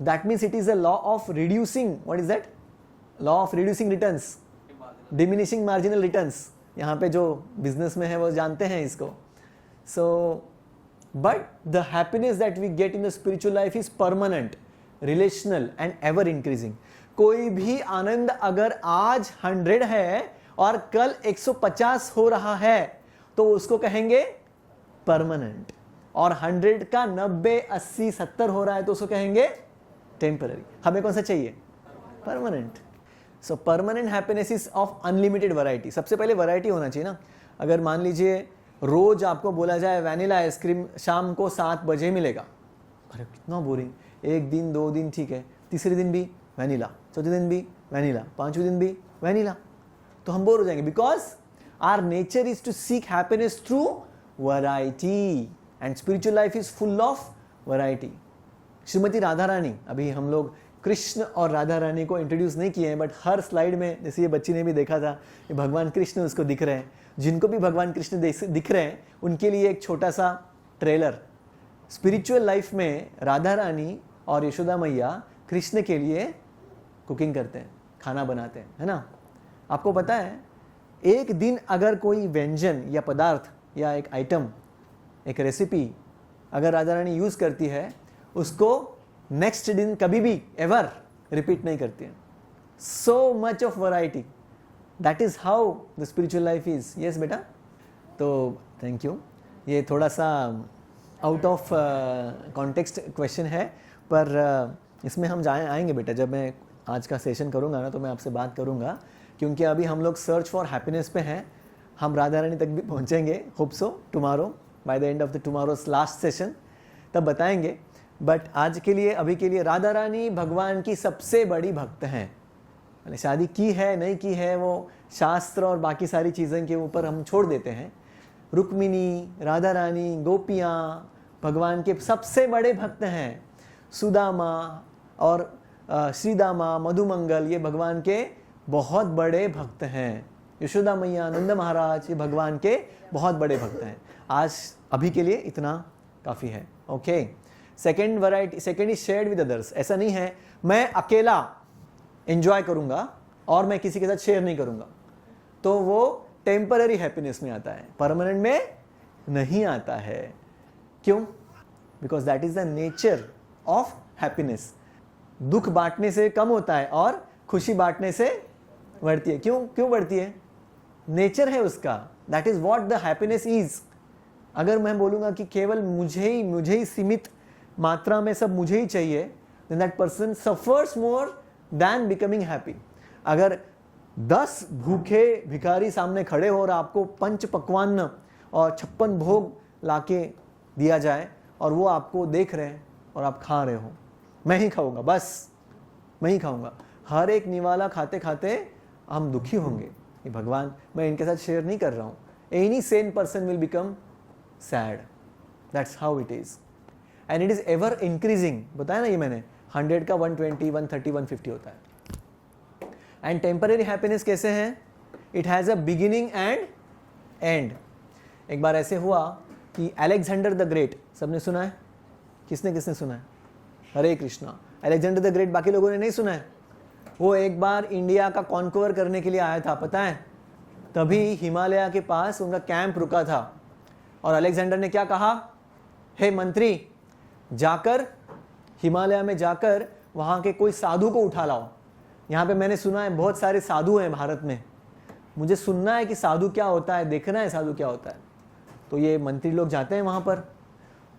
That means it is a law of reducing. What is that? Law of reducing returns, diminishing marginal returns. यहाँ पे जो बिजनेस में है वो जानते हैं इसको. So, but the happiness that we get in the spiritual life is permanent, relational and ever increasing. कोई भी आनंद अगर आज 100 है और कल 150 हो रहा है तो उसको कहेंगे परमानेंट. और 100 का 90, 80, 70 हो रहा है तो उसको कहेंगे टेम्पररी. हमें कौन सा चाहिए? Permanent. So permanent happiness is of unlimited variety. सबसे पहले वैरायटी होना चाहिए ना. अगर मान लीजिए रोज आपको बोला जाए वैनिला आइसक्रीम शाम को 7 बजे मिलेगा, अरे कितना बोरिंग. एक दिन, 2 दिन ठीक है, तीसरे दिन भी वैनिला, चौथे दिन भी वैनिला, 5वें दिन भी वैनिला, तो हम बोर हो जाएंगे. Because our nature is to seek happiness through variety and spiritual life is full of variety. Shrimati Radha Rani, अभी हम लोग कृष्ण और राधा रानी को इंट्रोड्यूस नहीं किए हैं, बट हर स्लाइड में, जैसे ये बच्ची ने भी देखा था, ये भगवान कृष्ण उसको दिख रहे हैं. जिनको भी भगवान कृष्ण दिख रहे हैं उनके लिए एक छोटा सा ट्रेलर. स्पिरिचुअल लाइफ में राधा रानी और यशोदा मैया कृष्ण के लिए कुकिंग करते हैं, खाना बनाते हैं, है ना. आपको पता है, एक दिन अगर कोई व्यंजन या पदार्थ या एक आइटम, एक रेसिपी अगर राधा रानी यूज करती है, उसको नेक्स्ट दिन कभी भी एवर रिपीट नहीं करती है. सो much of variety. That is how the spiritual life is. Yes बेटा. तो थैंक यू. ये थोड़ा सा आउट ऑफ कॉन्टेक्स्ट क्वेश्चन है, पर इसमें हम आएंगे बेटा. जब मैं आज का सेशन करूंगा ना तो मैं आपसे बात करूंगा, क्योंकि अभी हम लोग सर्च फॉर हैप्पीनेस पे हैं. हम राधा रानी तक भी पहुंचेंगे, hope so, tomorrow, by the end of the tomorrow's last session, तब बताएंगे. बट आज के लिए, अभी के लिए, राधा रानी भगवान की सबसे बड़ी भक्त हैं. मैंने शादी की है नहीं की है वो शास्त्र और बाकी सारी चीज़ों के ऊपर हम छोड़ देते हैं. रुक्मिणी, राधा रानी, गोपियाँ भगवान के सबसे बड़े भक्त हैं. सुदामा और श्रीदामा, मधुमंगल, ये भगवान के बहुत बड़े भक्त हैं. यशोदा मैया, नंद महाराज, ये भगवान के बहुत बड़े भक्त हैं। आज अभी के लिए इतना काफ़ी है। Okay, second variety, second is shared with others. ऐसा नहीं है मैं अकेला एंजॉय करूंगा और मैं किसी के साथ शेयर नहीं करूंगा, तो वो टेम्पररी हैप्पीनेस में आता है, परमानेंट में नहीं आता है। क्यों? Because that is the nature of happiness. दुख बांटने से कम होता है और खुशी बांटने से बढ़ती है। क्यों बढ़ती है? नेचर है उसका। That is what the happiness is. अगर मैं बोलूंगा कि केवल मुझे ही सीमित मात्रा में सब मुझे ही चाहिए, then that person suffers more than becoming happy। अगर 10 भूखे भिखारी सामने खड़े हो और आपको पंच पकवान और 56 भोग लाके दिया जाए और वो आपको देख रहे हैं और आप खा रहे हो, मैं ही खाऊंगा, बस मैं ही खाऊंगा, हर एक निवाला खाते खाते हम दुखी होंगे। ये भगवान, मैं इनके साथ शेयर नहीं कर रहा हूँ। Any Sen person will become sad. That's how it is and it is ever increasing. बताया ना ये मैंने, 100 का 120, 130, 150 होता है। एंड टेम्पररी हैप्पीनेस कैसे है? It has a beginning and and. एक बार ऐसे हुआ कि अलेक्जेंडर द ग्रेट, सबने सुना है? किसने सुना है? हरे कृष्णा। अलेक्जेंडर द ग्रेट बाकी लोगों ने नहीं सुना है। वो एक बार इंडिया का कॉन्कवर करने के लिए आया था, पता है? तभी हिमालय के पास उनका कैंप रुका था और अलेक्जेंडर ने क्या कहा? हे मंत्री, जाकर हिमालय में जाकर वहाँ के कोई साधु को उठा लाओ। यहाँ पे मैंने सुना है बहुत सारे साधु हैं भारत में, मुझे सुनना है कि साधु क्या होता है, देखना है साधु क्या होता है। तो ये मंत्री लोग जाते हैं वहाँ पर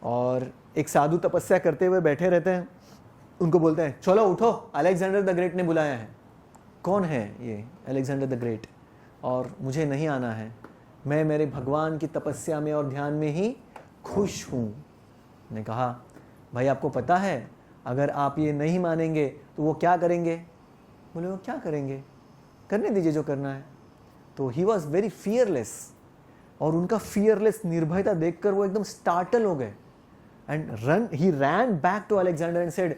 और एक साधु तपस्या करते हुए बैठे रहते हैं। उनको बोलते हैं चलो उठो, अलेक्जेंडर द ग्रेट ने बुलाया है। कौन है ये अलेक्जेंडर द ग्रेट? और मुझे नहीं आना है, मैं मेरे भगवान की तपस्या में और ध्यान में ही खुश हूँ। ने कहा भाई आपको पता है अगर आप ये नहीं मानेंगे तो वो क्या करेंगे? बोले वो क्या करेंगे? करने दीजिए जो करना है। तो ही वॉज वेरी फियरलेस और उनका फियरलेस निर्भयता देखकर वो एकदम स्टार्टल हो गए and he ran back to Alexander and said,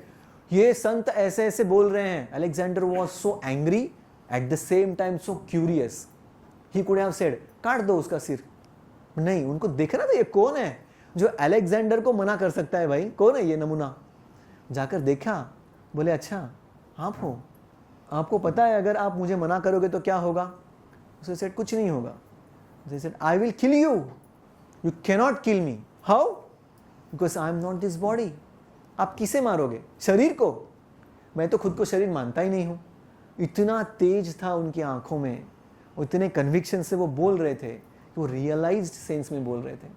ये संत ऐसे ऐसे बोल रहे हैं। Alexander was so angry at the same time so curious. He could have said, काट दो उसका सिर। नहीं, उनको देखना था ये कौन है जो अलेक्जेंडर को मना कर सकता है। भाई कौन है ये नमूना? जाकर देखा, बोले अच्छा आप हो, आपको पता है अगर आप मुझे मना करोगे तो क्या होगा? उसने सेड कुछ नहीं होगा। उसने said I will kill you, you cannot kill me. How? Because I am not this body. आप किसे मारोगे? शरीर को? मैं तो खुद को शरीर मानता ही नहीं हूं। इतना तेज था उनकी आंखों में, इतने कन्विक्शन से वो बोल रहे थे कि वो रियलाइज्ड सेंस में बोल रहे थे।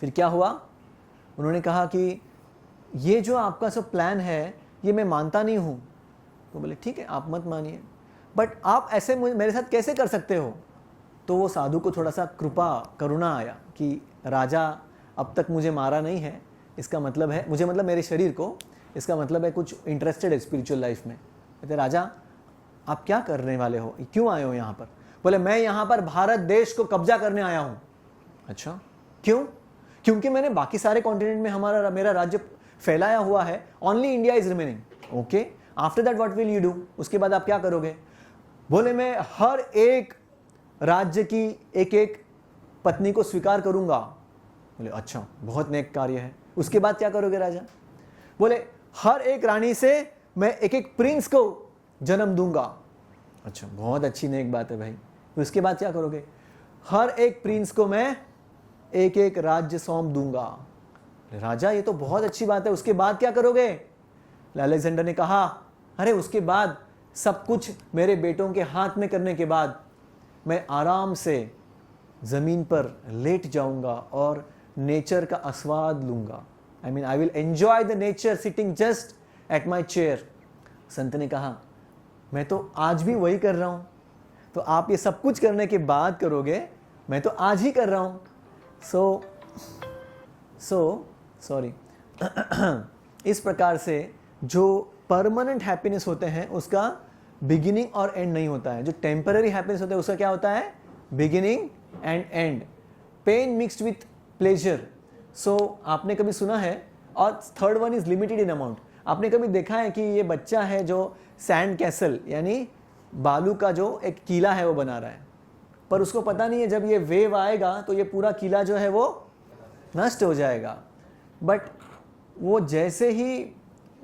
फिर क्या हुआ? उन्होंने कहा कि ये जो आपका सब प्लान है ये मैं मानता नहीं हूं। तो बोले ठीक है आप मत मानिए, बट आप ऐसे मेरे साथ कैसे कर सकते हो? तो वो साधु को थोड़ा सा करुणा आया कि राजा अब तक मुझे मारा नहीं है, इसका मतलब है मुझे, मतलब मेरे शरीर को, इसका मतलब है कुछ इंटरेस्टेड है स्पिरिचुअल लाइफ में। कहते राजा आप क्या करने वाले हो, क्यों आए हो यहाँ पर? बोले मैं यहाँ पर भारत देश को कब्जा करने आया हूँ। अच्छा क्यों? क्योंकि मैंने बाकी सारे कॉन्टिनेंट में मेरा राज्य फैलाया हुआ है, only India is remaining. Okay, after that what will you do? उसके बाद आप क्या करोगे? बोले मैं हर एक राज्य की एक एक पत्नी को स्वीकार करूंगा। बोले अच्छा बहुत नेक कार्य है, उसके बाद क्या करोगे राजा? बोले हर एक रानी से मैं एक एक प्रिंस को जन्म दूंगा। अच्छा बहुत अच्छी नेक बात है भाई, उसके बाद क्या करोगे? हर एक प्रिंस को मैं एक एक राज्य सौंप दूंगा। राजा ये तो बहुत अच्छी बात है, उसके बाद क्या करोगे? अलेक्जेंडर ने कहा अरे उसके बाद सब कुछ मेरे बेटों के हाथ में करने के बाद मैं आराम से जमीन पर लेट जाऊंगा और नेचर का आस्वाद लूंगा। I mean I will enjoy the nature sitting just at my chair. संत ने कहा मैं तो आज भी वही कर रहा हूं, तो आप ये सब कुछ करने के बाद करोगे, मैं तो आज ही कर रहा हूं। सॉरी इस प्रकार से जो परमानेंट हैप्पीनेस होते हैं उसका बिगिनिंग और एंड नहीं होता है। जो टेम्पररी हैप्पीनेस होता है उसका क्या होता है? Beginning and end. Pain mixed with pleasure. So आपने कभी सुना है, और third one is limited in amount. आपने कभी देखा है कि ये बच्चा है जो सैंड कैसल यानी बालू का जो एक किला है वो बना रहा है, पर उसको पता नहीं है जब ये वेव आएगा तो ये पूरा किला जो है वो नष्ट हो जाएगा। बट वो जैसे ही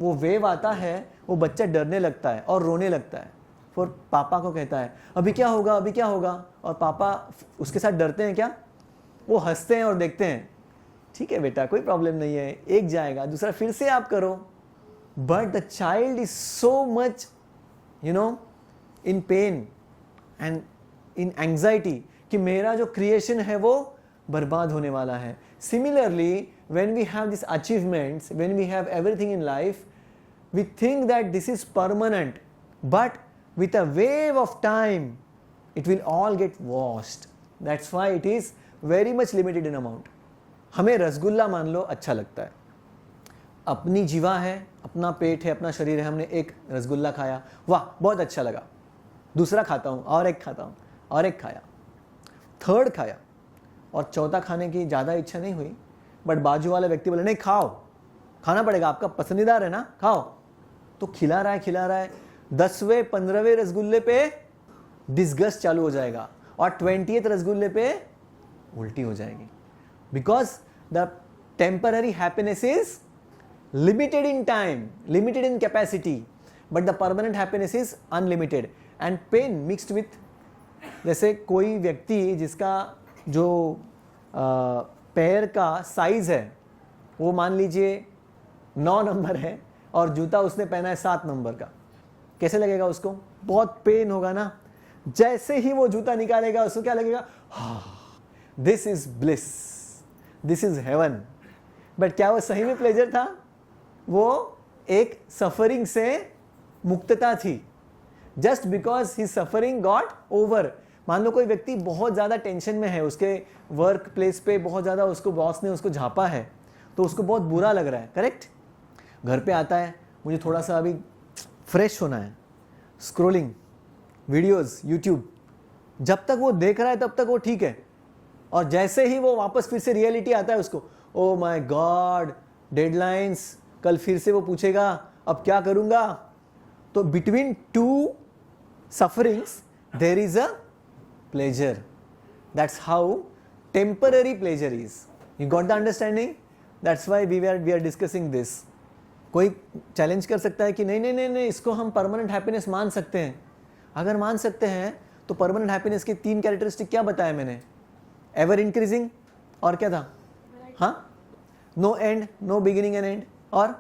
वो वेव आता है वो बच्चा डरने लगता है और रोने लगता है, फिर पापा को कहता है अभी क्या होगा, अभी क्या होगा, और पापा उसके साथ डरते हैं क्या, वो हंसते हैं और देखते हैं ठीक है बेटा कोई प्रॉब्लम नहीं है, एक जाएगा दूसरा फिर से आप करो। But the child is so much in pen and in anxiety कि मेरा जो क्रिएशन है वो बर्बाद होने वाला है। Similarly when we have these achievements, when we have everything in life, we think that this is permanent, but with a wave of time it will all get washed. That's why it is very much limited in amount. हमें रसगुल्ला मान लो अच्छा लगता है, अपनी जीवा है, अपना पेट है, अपना शरीर है, हमने एक रसगुल्ला खाया, वाह बहुत अच्छा लगा, दूसरा खाता हूँ और एक खाता हूँ और एक खाया, थर्ड खाया और चौथा खाने की ज़्यादा इच्छा नहीं हुई, बट बाजू वाला व्यक्ति बोले नहीं खाओ, खाना पड़ेगा, आपका पसंदीदा है ना, खाओ, तो खिला रहा है 10वें 15वें रसगुल्ले पे डिस्गस्ट चालू हो जाएगा और 20th रसगुल्ले पे उल्टी हो जाएगी। Because the temporary happiness is limited in time, limited in capacity, but the permanent happiness is unlimited and pain mixed with, जैसे कोई व्यक्ति जिसका जो पैर का साइज है वो मान लीजिए 9 नंबर है और जूता उसने पहना है 7 नंबर का, कैसे लगेगा उसको, बहुत पेन होगा ना। जैसे ही वो जूता निकालेगा उसको क्या लगेगा, this is bliss, this is heaven. But क्या वो सही में प्लेजर था, वो एक सफरिंग से मुक्तता थी, just because he suffering got over. मान लो कोई व्यक्ति बहुत ज़्यादा टेंशन में है, उसके वर्क प्लेस पे बहुत ज़्यादा उसको बॉस ने उसको झापा है तो उसको बहुत बुरा लग रहा है, करेक्ट। घर पे आता है, मुझे थोड़ा सा अभी फ्रेश होना है, स्क्रोलिंग वीडियोस यूट्यूब, जब तक वो देख रहा है तब तक वो ठीक है, और जैसे ही वो वापस फिर से रियलिटी आता है उसको, ओ माय गॉड डेडलाइंस, कल फिर से वो पूछेगा अब क्या करूँगा। तो between two sufferings there is a pleasure. That's how temporary pleasure is. You got the understanding? That's why we are discussing this. कोई चैलेंज कर सकता है कि नहीं नहीं नहीं नहीं इसको हम परमानेंट हैप्पीनेस मान सकते हैं। अगर मान सकते हैं तो परमानेंट हैप्पीनेस की 3 कैरेक्टरिस्टिक क्या बताया मैंने, एवर इंक्रीजिंग और क्या था, हाँ, no end, no beginning and end, और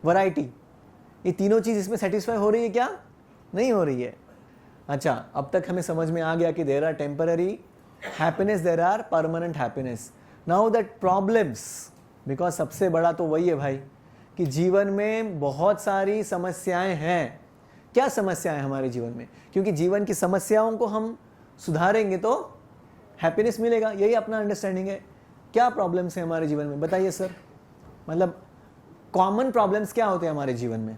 वैरायटी। ये तीनों चीज़ इसमें सेटिस्फाई हो रही है क्या, नहीं हो रही है। अच्छा, अब तक हमें समझ में आ गया कि there are temporary happiness, there are permanent happiness. Now that problems, because सबसे बड़ा तो वही है भाई कि जीवन में बहुत सारी समस्याएं हैं। क्या समस्याएं हमारे जीवन में, क्योंकि जीवन की समस्याओं को हम सुधारेंगे तो हैप्पीनेस मिलेगा, यही अपना अंडरस्टैंडिंग है। क्या प्रॉब्लम्स हैं हमारे जीवन में, बताइए सर, मतलब कॉमन प्रॉब्लम्स क्या होते हैं हमारे जीवन में,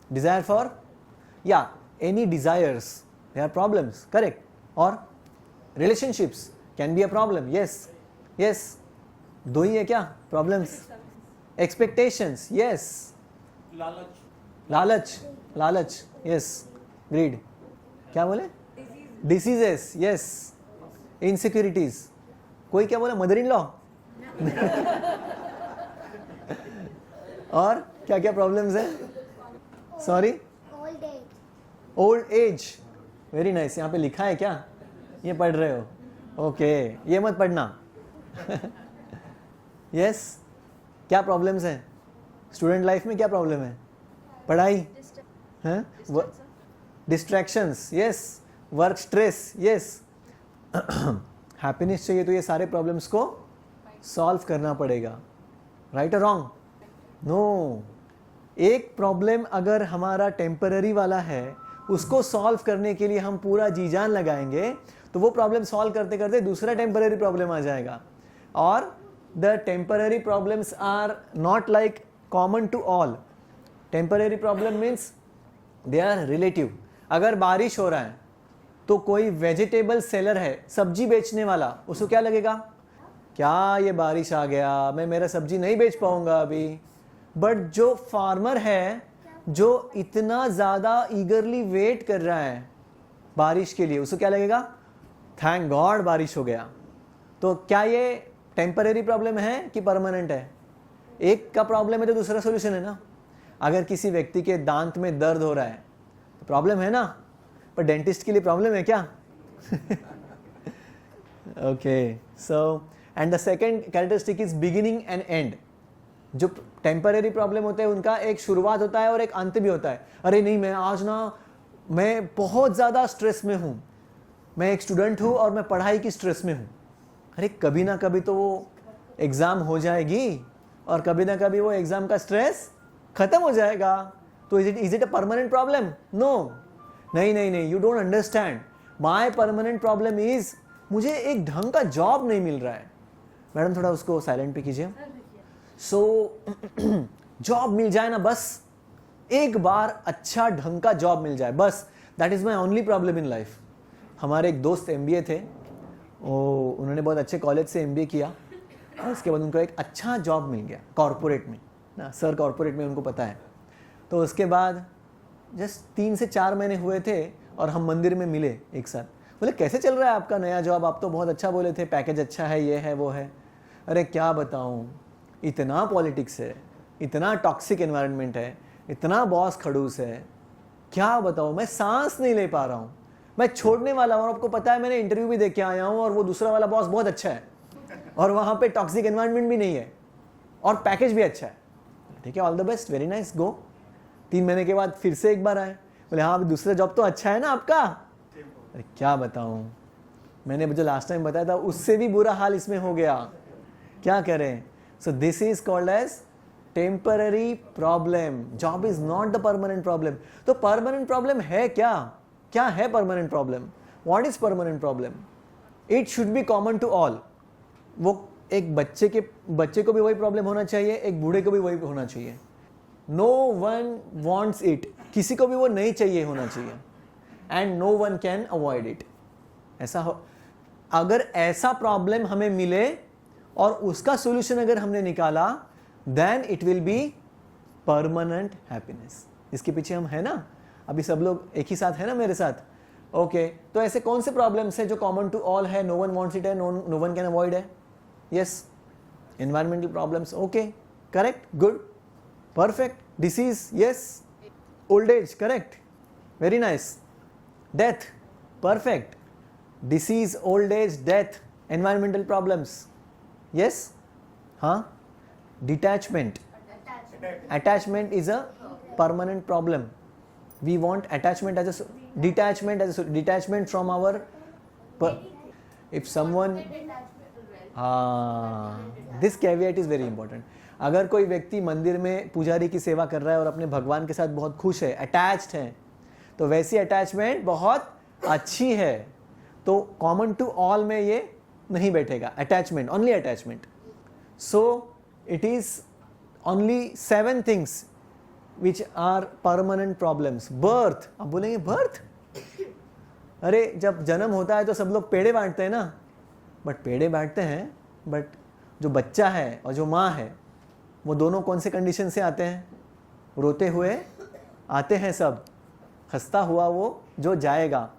डिज़ायर फॉर या any desires, they are problems, correct, or relationships can be a problem, yes, दो ही है क्या problems, expectations, yes, लालच, yes, greed, क्या बोले, diseases, yes, insecurities, कोई क्या बोला, मदर इन लॉ और क्या क्या प्रॉब्लम्स है, sorry, old age, very nice, यहाँ पे लिखा है क्या, ये पढ़ रहे हो, ओके, ये मत पढ़ना यस, क्या प्रॉब्लम्स हैं स्टूडेंट लाइफ में, क्या प्रॉब्लम है, पढ़ाई, हैं, distractions, yes, work stress, yes. Happiness चाहिए तो ये सारे प्रॉब्लम्स को सॉल्व करना पड़ेगा, राइट और रॉन्ग, नो। एक प्रॉब्लम अगर हमारा टेम्पररी वाला है, उसको सॉल्व करने के लिए हम पूरा जी जान लगाएंगे तो वो प्रॉब्लम सॉल्व करते करते दूसरा टेम्पररी प्रॉब्लम आ जाएगा। और the temporary problems are not like common to all. Temporary problem means they are relative. अगर बारिश हो रहा है तो कोई वेजिटेबल सेलर है, सब्जी बेचने वाला, उसको क्या लगेगा, क्या ये बारिश आ गया, मैं मेरा सब्जी नहीं बेच पाऊंगा अभी। बट जो फार्मर है, जो इतना ज़्यादा ईगरली वेट कर रहा है बारिश के लिए, उसको क्या लगेगा, थैंक गॉड बारिश हो गया। तो क्या ये टेम्परेरी प्रॉब्लम है कि परमानेंट है? एक का प्रॉब्लम है तो दूसरा सोल्यूशन है ना। अगर किसी व्यक्ति के दांत में दर्द हो रहा है तो प्रॉब्लम है ना, पर डेंटिस्ट के लिए प्रॉब्लम है क्या? Okay, so and the second characteristic is beginning and and. जो टेम्परेरी प्रॉब्लम होते हैं उनका एक शुरुआत होता है और एक अंत भी होता है। अरे नहीं, मैं आज ना मैं बहुत ज़्यादा स्ट्रेस में हूँ, मैं एक स्टूडेंट हूँ और मैं पढ़ाई की स्ट्रेस में हूँ। अरे कभी ना कभी तो वो एग्ज़ाम हो जाएगी और कभी ना कभी वो एग्ज़ाम का स्ट्रेस ख़त्म हो जाएगा। तो is it a permanent problem? No, नहीं नहीं नहीं, you don't understand. My permanent problem is मुझे एक ढंग का जॉब नहीं मिल रहा है। मैडम थोड़ा उसको साइलेंट पे कीजिए। सो जॉब मिल जाए ना, बस एक बार अच्छा ढंग का जॉब मिल जाए, बस that is my only problem in life. हमारे एक दोस्त MBA थे, उन्होंने बहुत अच्छे कॉलेज से MBA किया और उसके बाद उनको एक अच्छा जॉब मिल गया कॉरपोरेट में ना, सर कॉरपोरेट में, उनको पता है। तो उसके बाद जस्ट 3 से 4 महीने हुए थे और हम मंदिर में मिले एक साथ। बोले कैसे चल रहा है आपका नया जॉब? आप तो बहुत अच्छा बोले थे, पैकेज अच्छा है, ये है वो है। अरे क्या बताऊँ, इतना पॉलिटिक्स है, इतना टॉक्सिक एनवायरनमेंट है, इतना बॉस खड़ूस है, क्या बताऊँ, मैं सांस नहीं ले पा रहा हूँ, मैं छोड़ने वाला हूँ। आपको पता है मैंने इंटरव्यू भी देख के आया हूँ और वो दूसरा वाला बॉस बहुत अच्छा है और वहाँ पे टॉक्सिक एनवायरनमेंट भी नहीं है और पैकेज भी अच्छा है। ठीक है, all the best, very nice, go. 3 महीने के बाद फिर से एक बार आए, बोले हाँ दूसरा जॉब तो अच्छा है ना आपका। अरे क्या बताऊँ, मैंने जो लास्ट टाइम बताया था उससे भी बुरा हाल इसमें हो गया, क्या करें। So this is called as temporary problem. Job is not the permanent problem. तो परमानेंट प्रॉब्लम है क्या? क्या है permanent problem? What is permanent problem? It should be common to all. वो एक बच्चे को भी वही प्रॉब्लम होना चाहिए, एक बूढ़े को भी वही होना चाहिए। नो वन वॉन्ट्स इट, किसी को भी वो नहीं चाहिए होना चाहिए, and no one can avoid it. ऐसा हो, अगर ऐसा प्रॉब्लम हमें मिले और उसका सोल्यूशन अगर हमने निकाला, then it will be permanent happiness. इसके पीछे हम है ना, अभी सब लोग एक ही साथ है ना मेरे साथ। ओके, तो ऐसे कौन से प्रॉब्लम्स है जो कॉमन टू ऑल है, नो वन वॉन्ट्स इट है, नो वन कैन अवॉइड है? Yes, environmental problems, okay, correct, good, perfect. Disease, yes. Old age, correct, very nice. Death, perfect. Disease, old age, death. Environmental problems, yes. Huh? Detachment. Attachment is a permanent problem. We want attachment as a detachment from our if someone this caveat is very important. अगर कोई व्यक्ति मंदिर में पुजारी की सेवा कर रहा है और अपने भगवान के साथ बहुत खुश है, अटैच्ड है, तो वैसी अटैचमेंट बहुत अच्छी है। तो कॉमन टू ऑल में ये नहीं बैठेगा, attachment, only attachment. So it is only 7 things which are permanent problems. Birth, आप बोलेंगे बर्थ, अरे जब जन्म होता है तो सब लोग पेड़े बांटते हैं ना, बट पेड़े बांटते हैं, बट जो बच्चा है और जो माँ है वो दोनों कौन से कंडीशन से आते हैं? रोते हुए आते हैं सब, हंसता हुआ वो जो जाएगा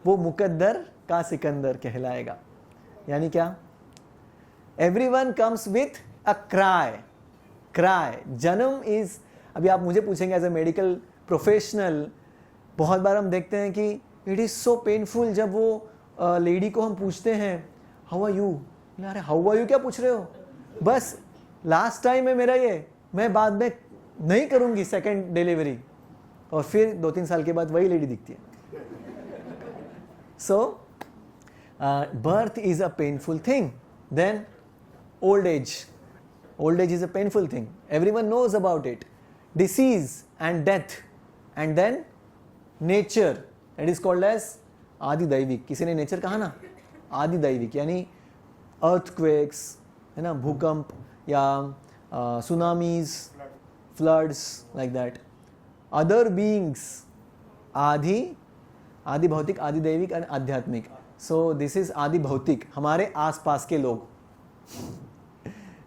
वो मुकद्दर का सिकंदर कहलाएगा। यानी क्या? Everyone comes with a cry. जन्म इज, अभी आप मुझे पूछेंगे एज ए मेडिकल प्रोफेशनल, बहुत बार हम देखते हैं कि इट इज सो पेनफुल जब वो लेडी को हम पूछते हैं हाउ आर यू। अरे हाउ आर यू क्या पूछ रहे हो, बस लास्ट टाइम है मेरा ये, मैं बाद में नहीं करूंगी सेकेंड डिलीवरी, और फिर 2-3 साल के बाद वही लेडी दिखती है। So birth is a painful thing, then old age is a painful thing, everyone knows about it. Disease and death, and then nature, it is called as आदि दैविक। किसी ने नेचर कहा ना, आदि दैविक, यानी अर्थक्वेक्स है ना, भूकंप या tsunamis, floods, like that. Other beings, आदि भौतिक, आदि दैविक एंड आध्यात्मिक। सो दिस इज आदि भौतिक, हमारे आसपास के लोग।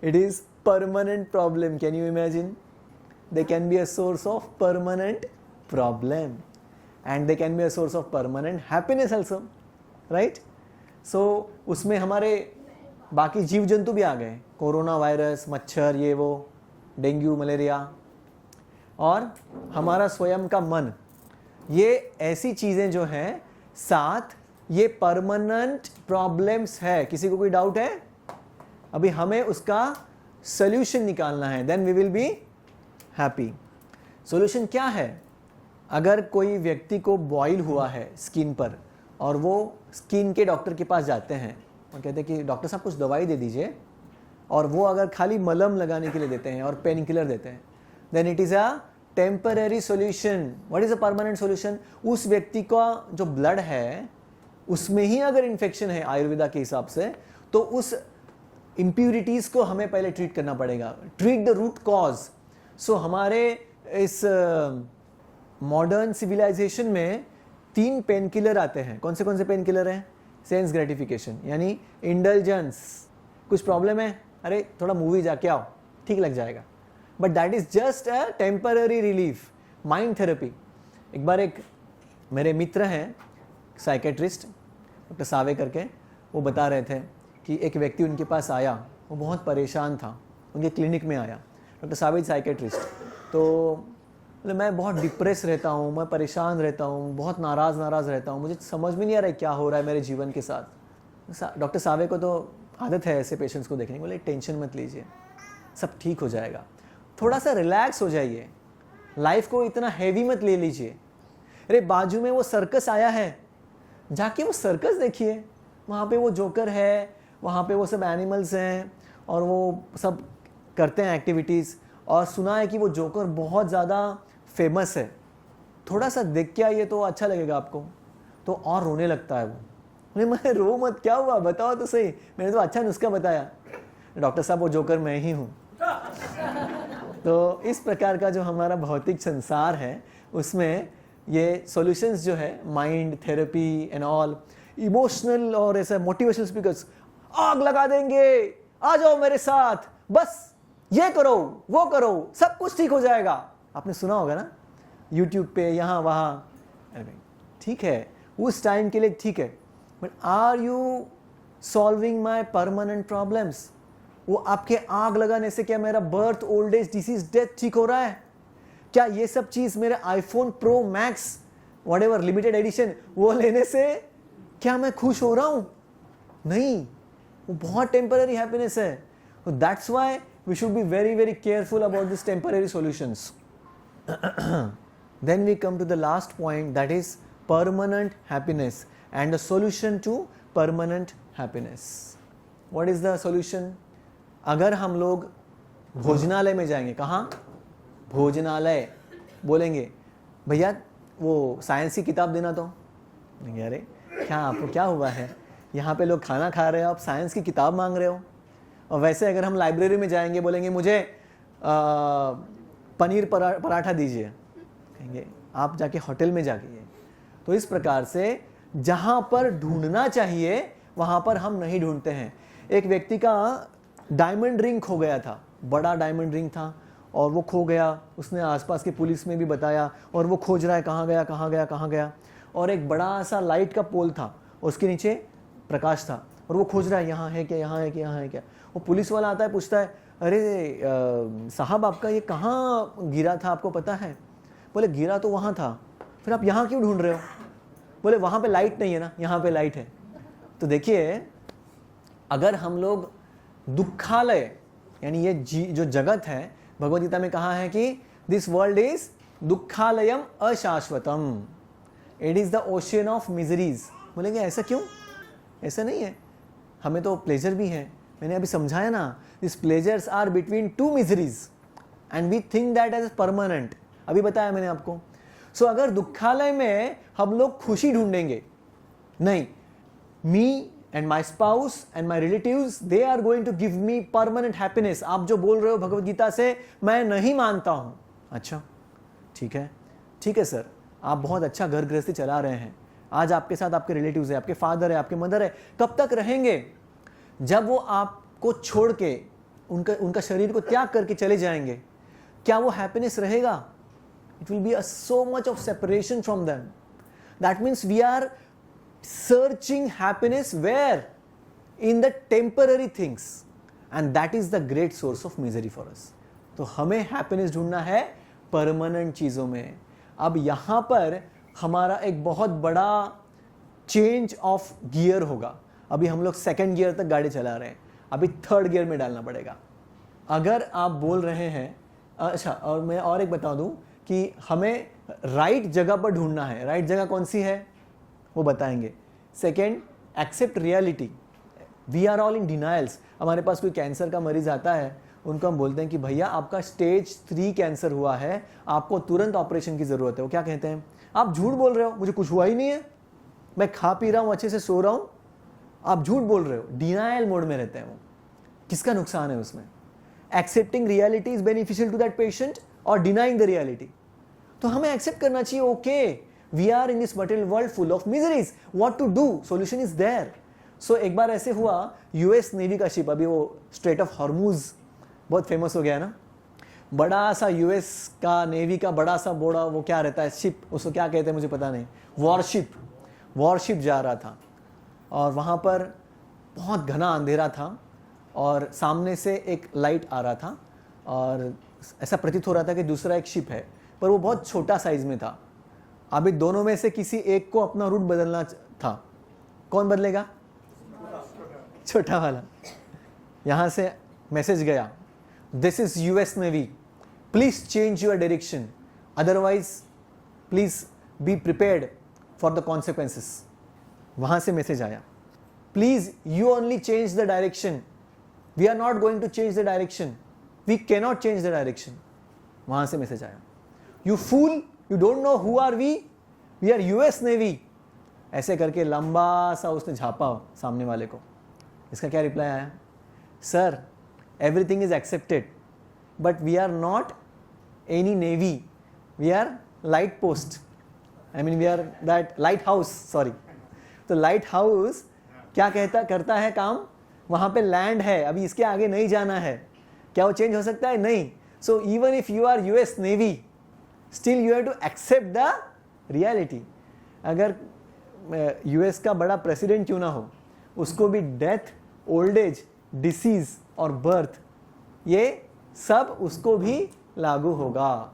It is permanent problem, can you imagine? They can be a source of permanent problem and they can be a source of permanent happiness also, right? सो उसमें हमारे बाकी जीव जंतु भी आ गए, कोरोना वायरस, मच्छर, ये वो, डेंगू, मलेरिया, और हमारा स्वयं का मन। ये ऐसी चीज़ें जो हैं, साथ ये परमानेंट प्रॉब्लम्स है। किसी को कोई डाउट है? अभी हमें उसका सॉल्यूशन निकालना है, then we will be happy. Solution क्या है? अगर कोई व्यक्ति को बॉयल हुआ है स्किन पर और वो स्किन के डॉक्टर के पास जाते हैं और कहते हैं कि डॉक्टर साहब कुछ दवाई दे दीजिए, और वो अगर खाली मलम लगाने के लिए देते हैं और पेन किलर देते हैं, then it is a temporary solution. What is a permanent solution? उस व्यक्ति का जो ब्लड है उसमें ही अगर इन्फेक्शन है आयुर्वेदा के हिसाब से, तो उस इम्प्यूरिटीज़ को हमें पहले ट्रीट करना पड़ेगा। Treat the root cause. So हमारे इस मॉडर्न सिविलाइजेशन में 3 पेन किलर आते हैं। कौन से पेन किलर हैं? सेंस ग्रेटिफिकेशन, यानी इंडल्जेंस। कुछ प्रॉब्लम है, अरे थोड़ा मूवी जाके आओ, ठीक लग जाएगा। But that is just a temporary relief, mind therapy. एक बार एक मेरे मित्र हैं साइकेट्रिस्ट, डॉक्टर सावे करके, वो बता रहे थे कि एक व्यक्ति उनके पास आया, वो बहुत परेशान था, उनके क्लिनिक में आया। डॉक्टर सावे साइकेट्रिस्ट, तो मैं बहुत डिप्रेस रहता हूँ, मैं परेशान रहता हूँ, बहुत नाराज़ रहता हूँ, मुझे समझ में नहीं आ रहा है क्या हो रहा है मेरे जीवन के साथ। डॉक्टर सावे को तो आदत है ऐसे पेशेंट्स को देखने की। बोले टेंशन मत लीजिए, सब ठीक हो जाएगा, थोड़ा सा रिलैक्स हो जाइए, लाइफ को इतना हैवी मत ले लीजिए। अरे बाजू में वो सर्कस आया है, जाके वो सर्कस देखिए, वहाँ पे वो जोकर है, वहाँ पे वो सब एनिमल्स हैं और वो सब करते हैं एक्टिविटीज़, और सुना है कि वो जोकर बहुत ज़्यादा फेमस है, थोड़ा सा देख के आइए तो अच्छा लगेगा आपको। तो और रोने लगता है वो। मैं रो मत, क्या हुआ बताओ तो सही, मैंने तो अच्छा नुस्खा बताया। डॉक्टर साहब वो जोकर मैं ही हूँ। तो इस प्रकार का जो हमारा भौतिक संसार है उसमें ये सॉल्यूशंस जो है, mind therapy and all, emotional और ऐसा मोटिवेशनल स्पीकर्स, आग लगा देंगे, आ जाओ मेरे साथ, बस ये करो वो करो, सब कुछ ठीक हो जाएगा। आपने सुना होगा ना यूट्यूब पे, यहाँ वहाँ। अरे ठीक है, उस टाइम के लिए ठीक है, but are you solving my permanent problems? वो आपके आग लगाने से क्या मेरा birth, old age, disease, death ठीक हो रहा है? क्या ये सब चीज़ मेरे iPhone Pro Max whatever limited edition वो लेने से क्या मैं खुश हो रहा हूँ? नहीं, वो बहुत टेम्पररी हैप्पीनेस है। That's why we should be very very careful about these temporary solutions. Then we come to the last point, that is permanent happiness and the solution to permanent happiness. What is the solution? अगर हम लोग भोजनालय में जाएंगे, कहाँ? भोजनालय, बोलेंगे भैया वो साइंस की किताब देना, तो अरे क्या आपको क्या हुआ है, यहाँ पे लोग खाना खा रहे हो, आप साइंस की किताब मांग रहे हो। और वैसे अगर हम लाइब्रेरी में जाएंगे, बोलेंगे मुझे पनीर पराठा दीजिए, कहेंगे आप जाके होटल में जाइए। तो इस प्रकार से जहाँ पर ढूंढना चाहिए वहाँ पर हम नहीं ढूंढते हैं। एक व्यक्ति का डायमंड रिंग खो गया था, बड़ा डायमंड रिंग था और वो खो गया। उसने आसपास की पुलिस में भी बताया और वो खोज रहा है कहाँ गया कहाँ गया कहाँ गया। और एक बड़ा सा लाइट का पोल था, उसके नीचे प्रकाश था और वो खोज रहा है यहाँ है क्या, यहाँ है क्या, यहाँ है क्या। वो पुलिस वाला आता है, पूछता है अरे साहब आपका ये कहाँ गिरा था, आपको पता है? बोले गिरा तो वहाँ था, फिर आप यहाँ क्यों ढूंढ रहे हो? बोले वहाँ पे लाइट नहीं है ना, यहाँ पे लाइट है। तो देखिए, अगर हम लोग दुखालय यानी ये जो जगत है, भगवद गीता में कहा है कि दिस वर्ल्ड इज दुखालयम अशाश्वतम, it is the ocean of miseries. बोलेंगे ऐसा क्यों? ऐसा नहीं है, हमें तो प्लेजर भी है। मैंने अभी समझाया ना, this pleasures are between two miseries and we think that as permanent. अभी बताया मैंने आपको। सो अगर दुखालय में हम लोग खुशी ढूंढेंगे, नहीं, मी and my spouse and my relatives, they are going to give me permanent happiness. आप जो बोल रहे हो भगवद गीता से मैं नहीं मानता हूँ। अच्छा ठीक है, ठीक है सर, आप बहुत अच्छा घर गृहस्थी चला रहे हैं, आज आपके साथ आपके रिलेटिव्स है, आपके फादर है, आपके मदर है, कब तक रहेंगे? जब वो आपको छोड़ के उनका शरीर को त्याग करके चले जाएंगे, क्या वो हैप्पीनेस रहेगा? It will be a so much of separation from them. That means we are searching happiness where? In the temporary things, and that is the great source of misery for us. तो हमें हैप्पीनेस ढूंढना है परमानेंट चीज़ों में. अब यहाँ पर हमारा एक बहुत बड़ा चेंज ऑफ गियर होगा. अभी हम लोग सेकंड गियर तक गाड़ी चला रहे हैं, अभी थर्ड गियर में डालना पड़ेगा. अगर आप बोल रहे हैं, अच्छा, और मैं और एक बता दूं कि हमें राइट जगह पर ढूंढना है. राइट जगह कौन सी है वो बताएंगे. Second, accept reality. We are all in denials. हमारे पास कोई कैंसर का मरीज आता है, उनको हम बोलते हैं कि भैया आपका स्टेज 3 कैंसर हुआ है, आपको तुरंत ऑपरेशन की ज़रूरत है. वो क्या कहते हैं? आप झूठ बोल रहे हो, मुझे कुछ हुआ ही नहीं है, मैं खा पी रहा हूँ, अच्छे से सो रहा हूँ. आप झूठ बोल रहे हो. डिनाइल मोड में रहते हैं वो. किसका नुकसान है उसमें? Accepting reality is beneficial to that patient और डिनाइंग द रियलिटी. तो हमें एक्सेप्ट करना चाहिए, okay we are in this material world full of miseries, what to do, solution is there. So एक बार ऐसे हुआ, यूएस नेवी का शिप, अभी वो स्ट्रेट ऑफ हॉर्मूज बहुत फेमस हो गया है ना, बड़ा सा यूएस का नेवी का बड़ा सा बोड़ा वो क्या रहता है शिप, उसको क्या कहते हैं मुझे पता नहीं, वॉरशिप जा रहा था. और वहाँ पर बहुत घना अंधेरा था और सामने से एक लाइट आ रहा था और ऐसा प्रतीत हो रहा था कि दूसरा एक शिप है, पर वो बहुत छोटा साइज में था. अभी दोनों में से किसी एक को अपना रूट बदलना था. कौन बदलेगा? छोटा वाला. यहाँ से मैसेज गया, this is US Navy, please change your direction, otherwise please be prepared for the consequences. वहाँ से मैसेज आया, please you only change the direction, we are not going to change the direction, we cannot change the direction. वहाँ से मैसेज आया, you fool, you don't know who are we are US Navy. ऐसे करके लंबा सा उसने झापा सामने वाले को. इसका क्या रिप्लाई आया? Sir, everything is accepted but we are not any navy, we are light post, I mean we are that light house, sorry. तो लाइट हाउस क्या करता है काम? वहाँ पे लैंड है, अभी इसके आगे नहीं जाना है. क्या वो चेंज हो सकता है? नहीं. So even if you are US Navy, still you have to accept the reality. अगर यूएस का बड़ा प्रेसिडेंट क्यों ना हो, उसको भी डेथ, ओल्ड एज, डिसीज और बर्थ, ये सब उसको भी लागू होगा.